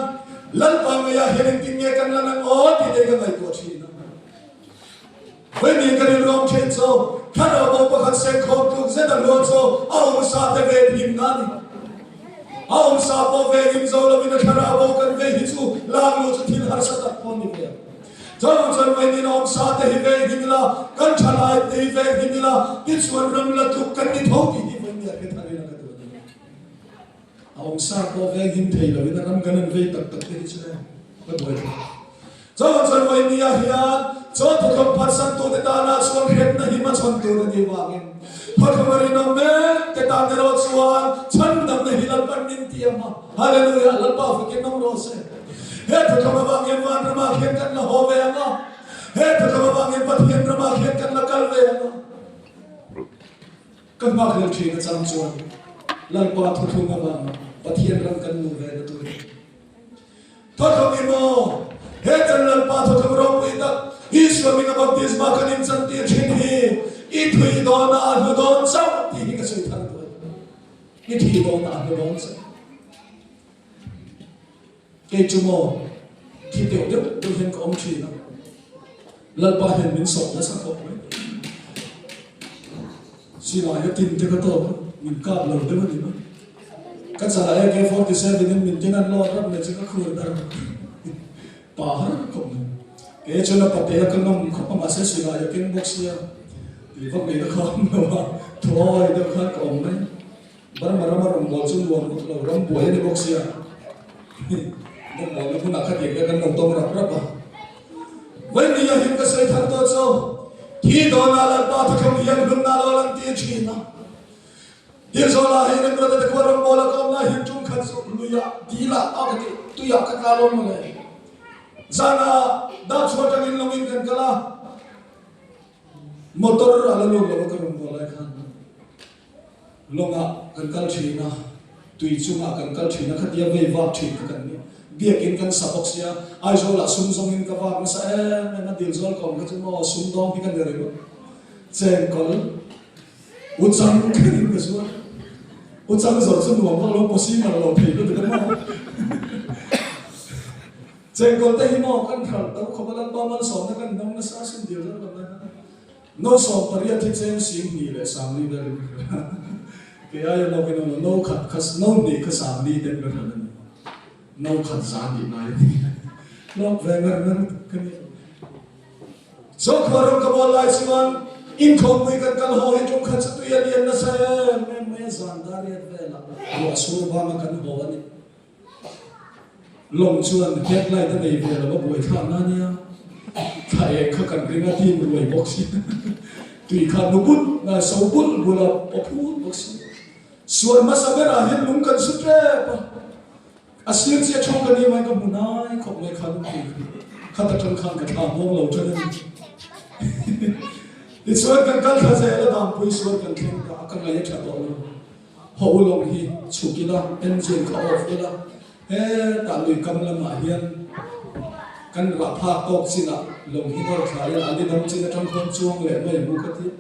lalu pangai ahian tinggal kan lanang oh tidak kan baik buat sih. When you can wrong change so, kalau mau pakai sekop tu, saya dah so, awam sahaja veh himnani, awam sahaja veh himzau lalu nak kalau kan veh hisu, lalu tu tidak harus tak pun ni dia. Jangan sampai ni awam sahaja veh himla, kan chalai veh himla, kiswan ramla tu kan ni thau di ni akhir hari nak. Ông sa có vẻ hình thầy là người ta nắm gần về tập thế chứ đấy, bất bội. Cho chân vậy nia hiền, cho tôi không phát sinh tu để ta na suan hết na hi mà chân tu để đi vang. Phát không phải nằm mê, cái ta để rồi suan, chân nằm này hi lần ban nín tiêm mà, hallelujah, lần bao phải cái nông rồi sẽ. Hết tôi không vang em van ra mà hiện căn là hồ về mà, hết tôi không vang em bắt hiện ra mà hiện căn là cal về mà. Căn bạc hiện chuyện là chân suan, lần bao tôi không vang. Pathian ram kan nu ve tu to thom imo he kan lan pa to thom ro pi ta iswa mi na baptisma kan in san ti thin hi I thui do na nu don sau ti hi ka sui thang tu I thi do na nu don sau ke chumo thi teu teu tu hen ko om chi na lan pa hen min so na sa ko si la ya tin te ka to min ka lo de ma ni ma kan sa la ke 47 din min tinan lo rap ne chika khur dar pa ha ko ke chona pa te kan nom kho ma se si la ya ken box ya li vak me da khom no ma thoi da khan ko mai bar mara mar rom bol chun won ko rom boy ne box ya mo mo lu na kha te kan nom tong rap rap ba when ni ya him ka sai thar to so thi do na la pa thakam yan gun na lo lan ti chi na Dia zola ini berada di kuaran bola kau lah yang cuma kasut luya dila apa tu ya kekalon mana. Zana dah cuma jangan longin kan kalah motor alalu lalu kerum bola kan. Longa kan kal China, tu cuma kan kal China kan dia wewak China kan ni. Dia kan sabok sia, ai zola sumsongin kawak masa mana dia zol kau kan cuma sumdong ikan dari lo. Cengkol, ucang kan kesua. Ucang zol semua kalau posisi malah lebih itu tidak mau. Cengkol teh mau kan tahu kabalan paman soalnya kan nang nasasin dia kan mana. No so pariya thicen sim ni le samli dari. Kaya yang lagi no kat kas no ni kasamli dan berada. No kat zani nai. No vengar kan. So kwarong kabalai siman income ikan kalau hari jom kat satu ya dia nasaya. Zandari vela, lu asur bama kan bawa ni. Long cuan headlight tu ni vela, bawa buat kana ni ya. Kaya kakan ringa tim buat boxi. Tu ikan nubun, na saubun bola opun boxi. Suar masa berahir lungkan sutre. Asir siya chongkan ni mai kamunai, kau mai kan ni. Kata tengkang kata mong lau jalan. Isuar kan kal khazai ada dampui suar kan tengka akan layak cakap. Hậu lòng hi chukila engine ka off ila ta lui kam lama hian kan ra pha tok sina long hi nor thai ali dam china thang khom chuang le mai bu ka ti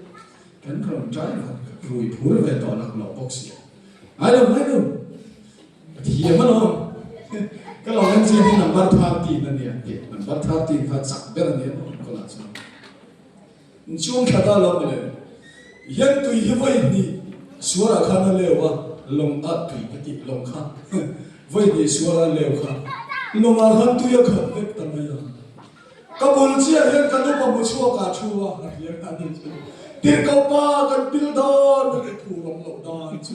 kan ron driver rui phur ve to nak lo box ya ai đâu thì mà nó cái lòng engine hi number 30 na ni ati number 30 kha sak ber ni ko la chuang khata lo le hian tui hi voi ni suara khana lewa long at tui pati long kha voi de suara lew kha long a han tu ya kha vek ta ya kabul chia hen kan pa mu chua ka chua ya ka ni tir ka pa kan pil don ke thu long lo don chu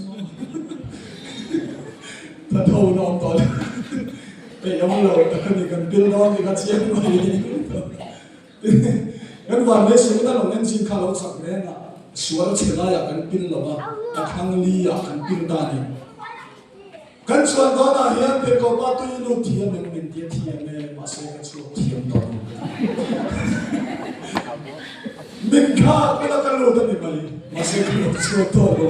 ta thau nom to pe yom lo ta kan kan pil don ni ka chia ko ni kan van me se na long en sin kha lo sak ne na suara chela ya kan pil lo ba akhang li ya kan pil da ni kan suan do na hian pe ko pa tu lu thiam men men ti thiam me ma se ka chu thiam do min kha ka kan lo da ni mai ma se ka lu chu to lo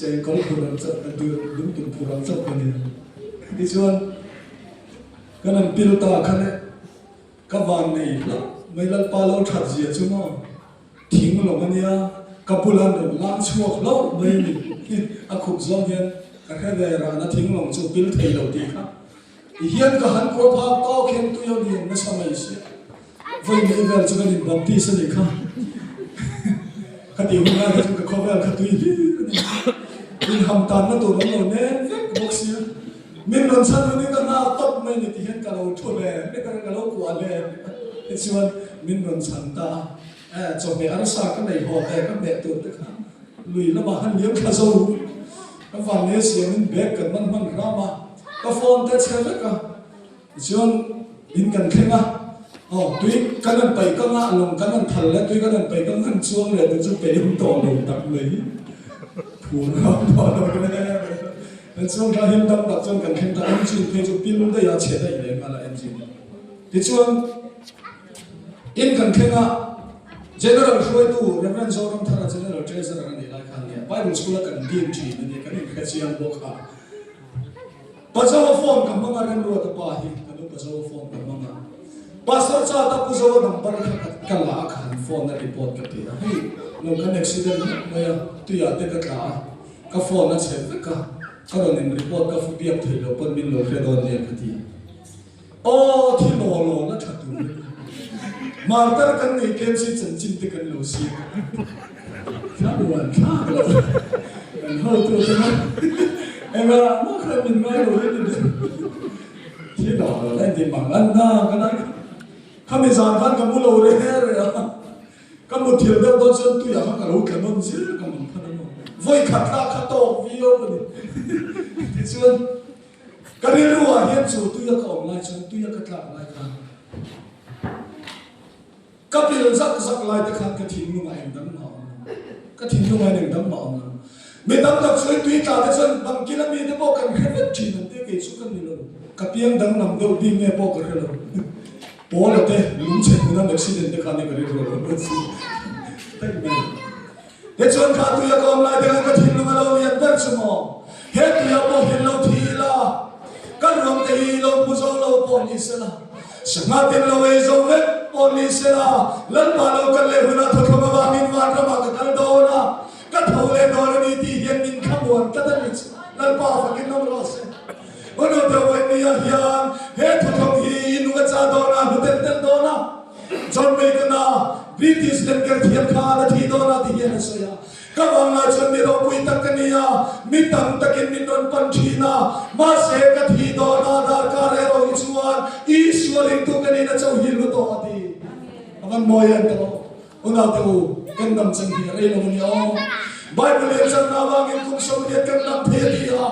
che ko lu ran cha du dum tu pu ran cha ni di suan kan an pil ta khane ka van nei la mai lal pa lo that ji chu mo thing lo mania kapulan do lam chuak lo mai ni a khuk zong hian ka kha ve ra na thing long chu pil thei lo ti kha hian ka han ko pha to khem tu yo ni na samai se voi ni vel chu ni bam ti se ni kha ka ti hu na chu ka khovel ka tu ni ham tan na to lo ne box ya min ron san ni ka na top mai ni ti hian ka lo thu le ka lo kwa le chuan min ron san ta cho mẹ ăn sa cái này họ về các mẹ tuổi được hả lùi nó mà hắn nhớ cả dâu các bạn nhớ xem mình bé cần mình ra mà các phone tết xem tất cả chuyện in cần khen à tuy cái lần bảy cái ngã lòng cái lần thần lấy tuy cái lần bảy cái ngăn chuông để tự giúp bé không tỏ lòng tập lấy phù hợp tỏ lòng cái này nên chuông ra hiện tâm đặt chuông cần khen ta anh chị phê chụp pin lúc đấy à chế đây để mà là anh chị thì chuông in cần khen à general show tu reverend zoram thara general treasurer ani la khan ya bible school kan dim chi ni kan ni khachiam bo kha pajawa phone kam ma ran ro ta pa hi kan pajawa phone kam ma pastor cha ta pajawa number ka la khan phone na report ka ti hi no kan accident ma ya tu ya te ka ta ka phone na che ka ro nin report ka fu biap thei lo pon min lo khe don ne ka ti o thi lo na thatu Martar kan ni kem si chen chin te kan lo si. Kha buan kha lo. Kan ho tu ta. Em ra ma kha min mai lo ni. Thi lo la di mang an na kan na. Kha mi zan van kan mu lo re re ya. Kan mu thil da don chen tu ya ka lo kan mon si kan mon pha no. Voi kha kha to video ni. Ti chuan kan ri lu a hian chu tu ya ka om lai chu tu ya ka tla lai ka. Kapil zak zak lai te khan ka thing nu ngai dam ma ka thing nu ngai dam ma mi tam tak suy tui ta te son bang kila mi te po kan khet chi nan te ke su kan ni lo kapiang dang nam do ding me po ka lo po la te lum che na accident te khane ka ri lo ta ni te chon kha tu ya kom la de ka thin lo lo ni an su mo he tu ya po hin lo thi la kan rom te hi lo pu zo lo po ni se la sanga tin lo e zo ve po ni se la lan pa lo kan le huna tho tho ba min wa ra ma ka kal do na ka tho le do ni ti hian min khamon ka ta ni lan pa fa kin nom ro se ono te we ni ya hian he tho tho hi inu ka cha do na hu tel tel do na John me kana British den ker thiam kha na thi do na ti hian so ya ka wang na chon ni ro pui tak ni ya mi tam takin min don pan thi na ma se ka thi do na dar ka re ro chuan ishwar in tu kani na chau hil lo to ati awan moyan to una te u kan dam chen hi re lo ni o Bible le chan na wang in kum so ni kan dam the ti ya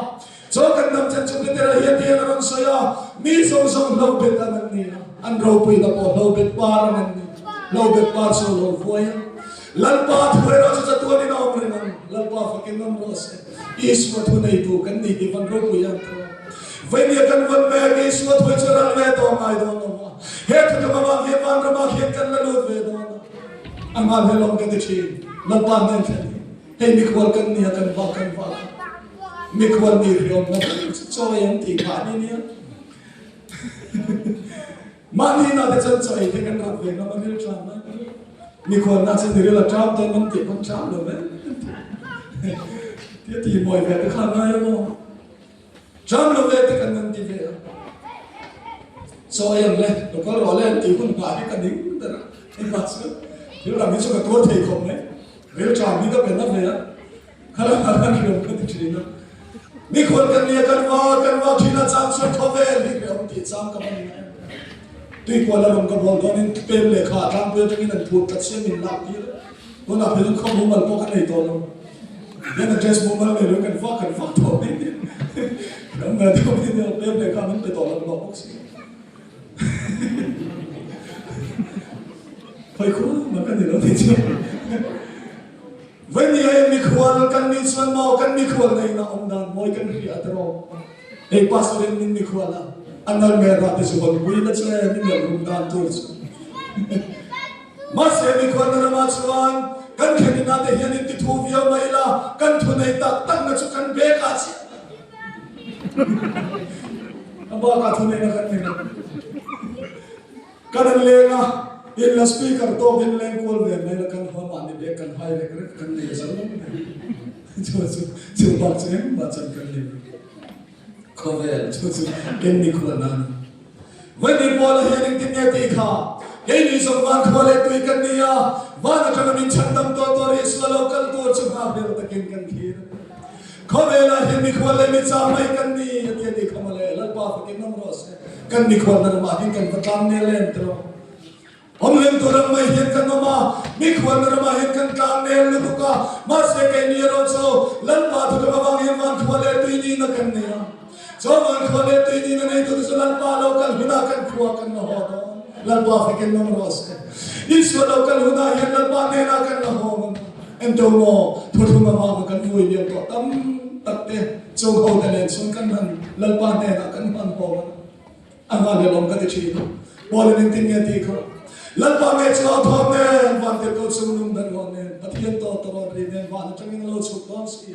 so kan dam chen chu te ra hi ti na ron so ya mi so so lo bet an ni an ro pui na po lo bet par an ni lo bet par so lo voya lan pa thoi ro cha tu ni no mre nan lan pa fa kin nom ro se iswa thu nei tu kan ni ki van ro pu yan tro vai ni kan van me ki iswa thoi cha ran me to mai do no he thu ma ma he pan ra ma he kan la lo ve do an ma he long ka de chi lan pa nen the he mi kwal kan ni kan va mi kwal ni ri on na cho yan ti kha ni ni ma ni na de chan choi te kan ra ve na ma ni tra na mi kwal na chen ri la tra ta man ti kon tra lo ve ti ti moi ve kha na yo Jam lo ve te kan nan ti ve so ayam le lo ko ro le ti kun pa ni kan ding ta ra e ma su yo la mi so ka to thei khom ne ve cha mi da pe na ve ya khala khala ki ro ka ti tri na mi khol kan ni kan wa thi na cham so tho ve ni re om ti cham ka man na tui ko la rom ka bol don in pe le kha tang pe ta ni nan thu ta se min la ti ko na pe ko mo mal po ka nei to lo ya na dress mo mal le kan fa to ni Kamu nggak tahu ini apa yang mereka minta tolong bapak sih. Baiklah, makan di dalam itu. When you are mikhual kan miswan mau kan mikhual na ina umdan mo kan ri atro. Pasorin min mikhuala. Anal merah tu sebab bui na saya ni umdan terus. Mas mikhual na maswan kan kini nade hian itu thuvia maila kan thunai tak tak na cukan bekasi. Apa kata ni nak ni? Kadang lena, ini speaker tu bin leng kol ni, ni kan hama ni be kan hai le kan ni jalan. Cuba baca kan ni. Kau cuba ni kau nan. When ni bola yang tinggal tikha, ini semua kau le tu ikan dia, mana kan min chandam tu Islam lokal tu cuba ber takin kan kira. Khovela he mikhwale mi chamai kan ni ati khamale lalpa fakin nam ros kan mikhwal na ma hin kan patam ne len tro omlem to ram mai hin kan ma mikhwal na ma hin kan kam ne lu ka ma se ke ni ro so lalpa to ba bang hin man khwale tu ni na kan ne so man khwale tu ni na nei to so lalpa lokal huna kan khwa kan na ho lalpa fakin nam ros iswa lokal huna hin lalpa ne na kan na ho ento mo thu ma kan vui ni to tam takte chung ho da len sun kan han lalpa ne na kan man ho anga le lom ka ti chi bol nen tin ya ti kho lalpa me chlo thom ne van te ko sung num dan ho ne pathian to ro ri ne van changin lo chu tom si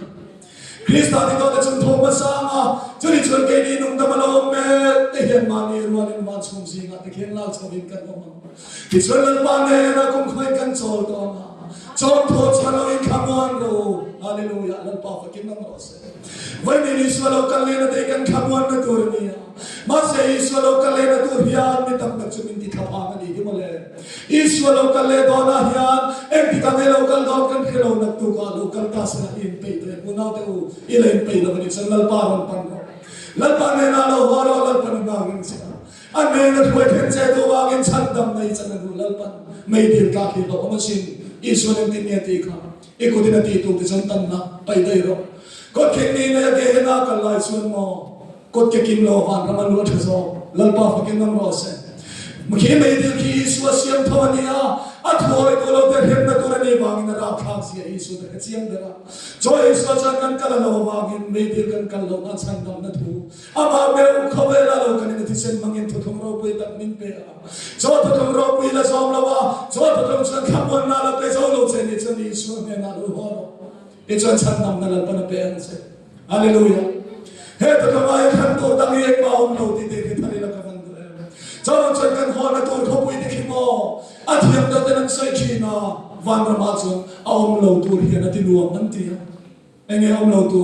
Krista ti to da chung thom ma sa ma churi chur ke ni num da ma lo me te hian ma ni ro nen man chum si nga te khen la chawin kan ma ti chur lalpa ne na kum khoi kan chol to ma John Paul chalo in kamuan ro hallelujah lalpa fakin nam ro se when in iswalo kalena de kan kamuan na tur niya mas iswalo kalena tur hian mi tam tak chumin ti thapa ni himale iswalo kale dona hian ek ti kame local dot kan khelo nak tu ka local ta sa in pe te puna te u ilain pe la ni san lalpa ron pan ro lalpa ne na lo horo lalpa na ngin sa ane na thoi then che do wa ngin chan dam nei chan du lalpa mai dil ka khi lo ma sin Iswa ng tinyati ka. Iko din natin ito, tisang tan na, paiday ro. Kot kini na yagay na kalay suwan mo. Kot kakim lo kan, raman lo tiso. Lalpa fakin ng rose. mungkin media ki Isu siam thawania athoi tolo te hem na turani wangin ra khak sia Isu te chiang dara joy Isu chan kan kala lo wangin media kan kal lo na chan dam na thu ama me khawela lo kan ni thisen mangin thu thong ro pui tak min pe jo thu thong ro pui la som la wa jo thu thong chan khamon na la pe jo lo chen ni chan Isu me na lo ho e chan chan dam na la pa na pe an se hallelujah he to kamai khan to dang ek ma om lo ti te ki thari la ka Jangan jangan hana tur khopui dikhi mo athiam da tenang sai china van ramachon aum lo tur hian ati nuam an tia enge aum lo tu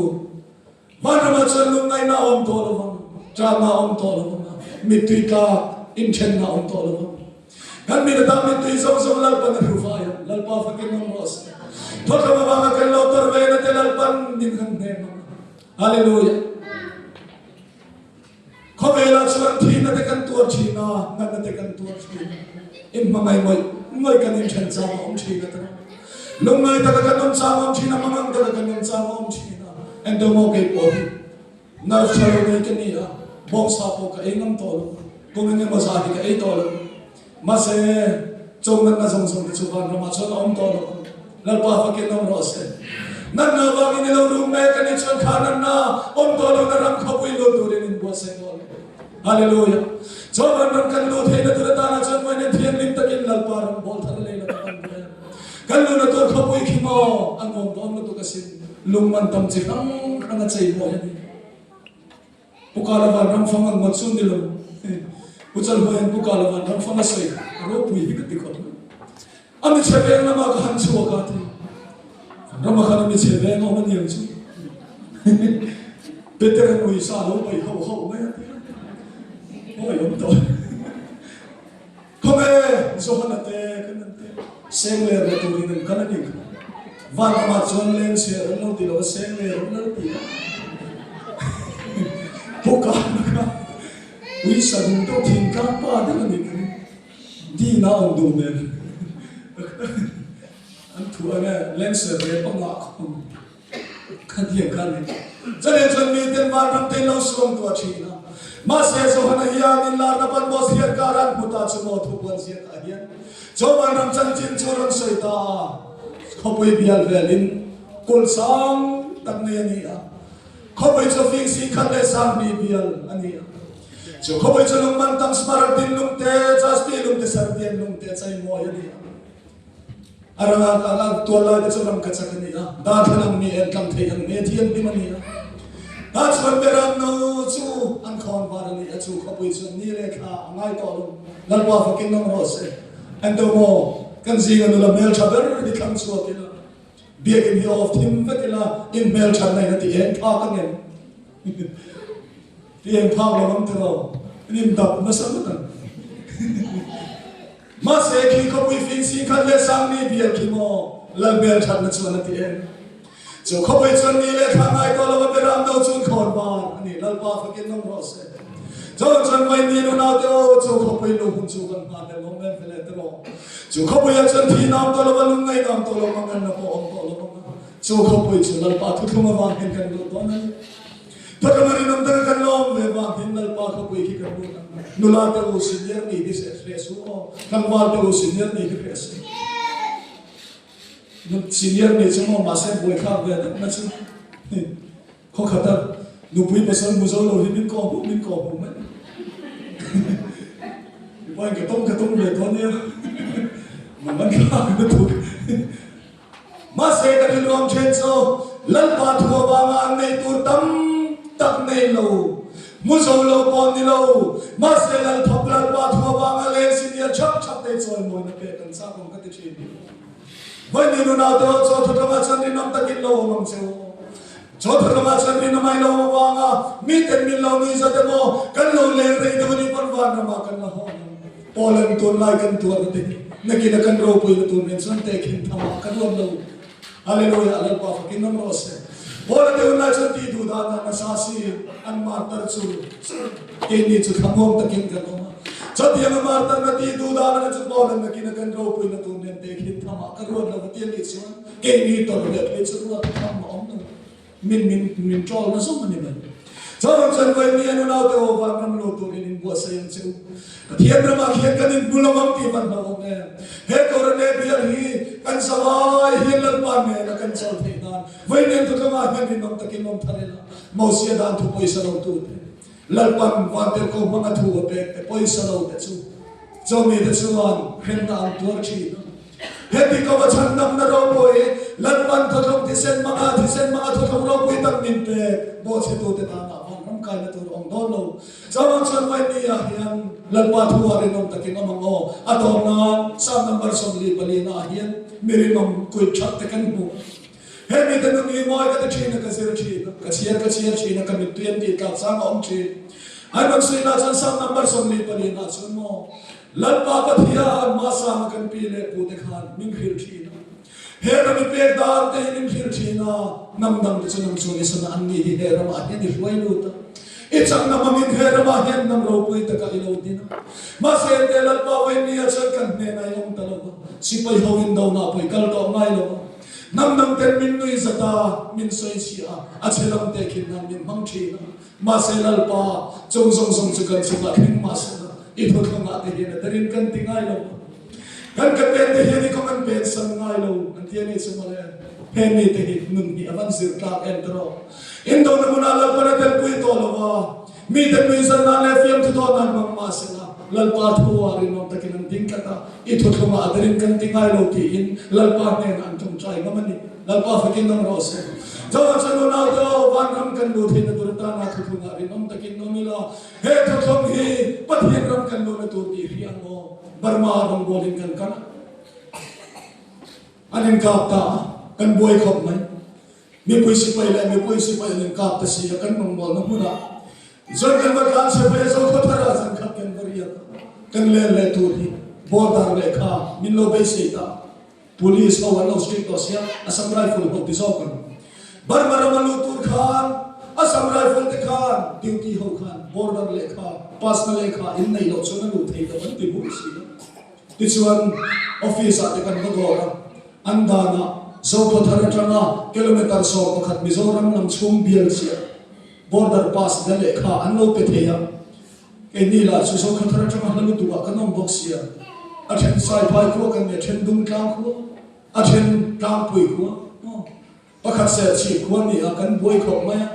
van ramachon lung nai na aum to lo drama aum to lo mitui ka in chen na aum to lo kan mi da mitui so so lal pan ru fa ya lal pa fa ken no ros to ka ba ma kan lo tur ve na te lal pan din kan ne hallelujah Kawela chuan thina te kan tur thina ngan te kan tur thina in mangai moi kan in chen cha om thina ta lungai ta kan om cha om thina mangang ta kan om cha om thina and do mo ke po na chalo nei kan ni a bong sa po ka engam to kung nge ma sa di ka ei to ma se chong na song song chu ban ma chon om to lal pa fa ke nom ro se nan na wa ni lo ru me kan ni chon khanan na om to lo na ram khapui lo tu rin bo se ko hallelujah joban ram kan lo the na tu ta na chon moi ne thiam lim takin lal pa ram bol thar le na kan kan lo na to khapui khi mo an om dom na tu ka sin lung man tam chi ang ana chei mo ya ni pukala van ram famang mat sun di lo uchal ho en pukala van ram famang sai ro pui hi ka ti ko ami chebe na ma ka han chu ka ti Rama khana mi chhe ve no man yang chu Peter ngoi sa lo bai ho ho mai oi om to kome so hana te kan te seng le re tu rin kan ni van ma chon len se no ti lo seng le ro na ti poka ka ui sa dum to thin ka pa da ni di na on do me an thua ne len se re pa ma kan dia kan ni jane jan mi ten ma ram te lo som to chi na ma se so hana hiya ni la na pan bos hian karan puta chu mo thu pan sia ta hian jo ma ram chan chin churon soi ta khopui bial velin kul sang tak ne ni a khopui cho fing si khan le sang bi bial ani a jo khopui cho lung man tam smar din lung te jas pi lung te sar din lung te chai mo ya ni aranga ka to la de churam ka chak ni a da thanam mi en kam thei an me thiam bi mani a that's what beram no chu an khon ba ni a chu khopui chu ni le kha ngai to lu lal wa fa kin no ro se and do mo kan zinga no la mel chaber di kam chu ki la bia kin hi of thim ve ki la in mel chan nai na ti en pha ka ngen ti en pha lo mam tro nim dap na sa ma ma se ki khopui fin si khan le sang ni bia ki mo lal mel chan na chu na ti en so khopui chon ni le kha ngai to lo beram do chun khon ba ani lal pa fa kin no ro se jo chon mai ni no na to chu khopui lo hun chu kan pa le lo men fele to chu khopui ya chon thi nam to lo lung ngai nam to lo mangan na po om to lo chu khopui chu lal pa thu thuma wa ken kan lo to na to kamari nam dang kan lo me wa kin lal pa khopui ki kan lo nu la to senior ni dis express o kan wa to senior ni ki press nu senior ni chmo ma se boy kha ve na chu kho khata nu pui pasal mu zo lo hi min ko bu ma boy ka tong le to ne man kha na tu ma se ka ni rom chen so lal pa thu ba ma nei tu tam tak nei lo mu zo lo pon ni lo ma se lal thop lal pa thu ba ma le senior chap te choi mo na pe kan sa kom ka ti chi When you know the so to come and send them the kilo among you. So to come and send them my low wanga, meet and me long is at the more, can no lay the money for one mark and the home. All and to like and to other thing. Making a control with the two men, some taking Tamaka. Hallelujah, I'll pop in the rose. All of the naturally do that and assassin and martyr to. They need to come home the kingdom. So the young Martha Nati do that and it's born and the king can rope in the tomb and take him Tamaka, the Tilis one, gave me to the place of what come on. Min troll was so many men. Jangan jangan ini anu nau te ovan ram lo tu ini buat sayang ceu. Tiada nama kian kanin bulam am tiban nau ne. He korane biar hi kan sawai hi lalpan ne kan sal theinan. Vai ne tu kama kanin nom takin nom tharela. Mausia dan tu poisa lo tu. Lalpan water ko mga tu apek te poisa lo te chu. Jomi te chuan khenna am tuar chi. Heti ko bachan nam na ro boy lalpan thothom thisen mga thothom ro boy tak min pe bo se tu te ta na kai na tur ong don lo zawang san wai ni ya hian lalpa thu ari nom takin amang o atom na sam number som li pali na hian mirimam koi chat te kan bu he mi te ngi moi ka te china ka zero china ka chiar china ka mi tuan ti ka sang om chi ai bang sui na chan sam number som li pali na chun mo lalpa ka thia ma sam kan pi le pu te khan min khil china he na mi pe da te min khil china nam dam te chunam chu ni sana an ni he ra ma hian ni huai lu ta Ichang na mangin hera ma hian nam ro pui ta ka ilo din ma se te lal pa wai ni a chan kan ne na yong ta lo si pai ho in do na pui kal do ngai lo nam nam ten min nui zata min soi chi a chelam te khin nam min mang thi na ma se lal pa chong chu kan chu ka khin ma se na I tho thong a te hin darin kan ti ngai lo kan ka pe te hi ni ko kan pe san ngai lo an ti ni chu ma le he ni te hi nun hi avan sir ka en tro Indo na muna lalpa na tel pui to lawa. Mi te pui san na le fiam tu to nan mang masina. Lalpa thuwa rin nong takin ang ting kata. Ito thuma adarin kan tingay lo tiin. Lalpa na yan ang tumchay mamani. Lalpa fakin ng rose. Jawa sa nuna to vanram kan luthi na durta na thuma rin nong takin no nila. He thum hi pathin ram kan lo na turti riyan mo. Barma bang bolin kan kana. Anin kapta kan boy kop may. Mi puisi pai nen kap ta si kan mong bol na muna zon kan kan se pe so ko thara san khat kan bariya kan le tu hi border le kha min lo be se ta police ho wan lo street to sia asam rifle ho ti so kan bar maramalu tur khan asam rifle te khan duty ho khan border le kha pas na le kha in nei lo chona lu thei ta ban ti bu si ti chuan office a te kan ko do andana so ko thara changa kilometer so ko khat mizoram nam chum bial sia border pass da le kha anlo pe theya ke ni la so ko thara changa halu tu ka nom box sia a then sai pai ko kan ne then dum tlang ko a then tlang pui ko pakhat se chi ko ni a kan boi khok ma ya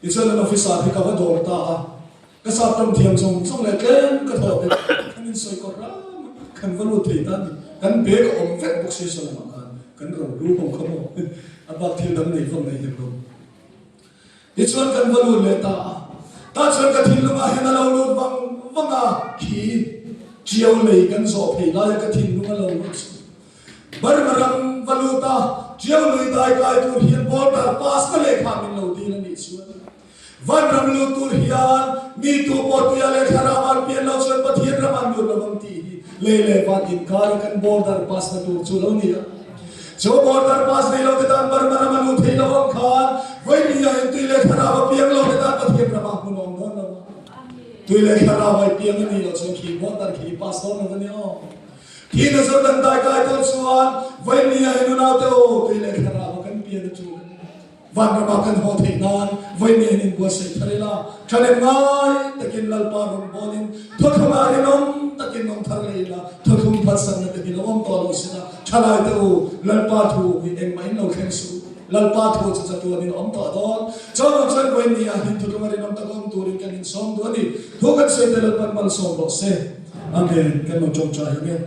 isolan officer he ka va dor ta ka sa tam thiam song le ken ka tho pe kan soi ko ra kan va lu thei ta ni kan be ko om vet box sia so ma kan ro ru hong khamo abak thil dam nei phong nei he ro ichwan kan valu le ta chwan ka thil lu ma he na lo lu wanga khi chiao nei kan so phei la ka thil lu ma lo lu bar maram valu ta chiao lui dai kai tu hian border pass na le kha min lo di na ni chuan van ram lu tu hian mi tu po tu ya le khara mar pian lo chwan pathian raman lu lo bang ti le van in kar kan border pass na tu chu lo ni जो border pass नहीं लोगे तो अंबर मरा मनु थे लोगों खान वही नहीं आये तू ले खराब पियंग लोगे तो पतिये प्रमाण मुनों दोनों तू ले खराब है पियंग नहीं लोग जो की border की pass दोनों बनियो की नजर दंता का तो सुआन वही नहीं आये नुना तो तू ले खराब कन पियंग चूल वन रमाकन होते नान वही नहीं इन गुस्से थरेला चले माय तकिन ललपा रुम बोलिन तो तुम्हारे नोम तकिन नोम थरेला तो तुम फंसन न तकिन नोम तोलो सिना चला तो ललपा थू एक माइन लो खेसु ललपा थू चचतु अनि नोम तो दोन चलो चल वही नहीं आये तो तुम्हारे नोम तकोम तोरिन कनिन सोम दोनी तो कन से ललपन मल सोम बोसे आमेन कनो चोम चाहे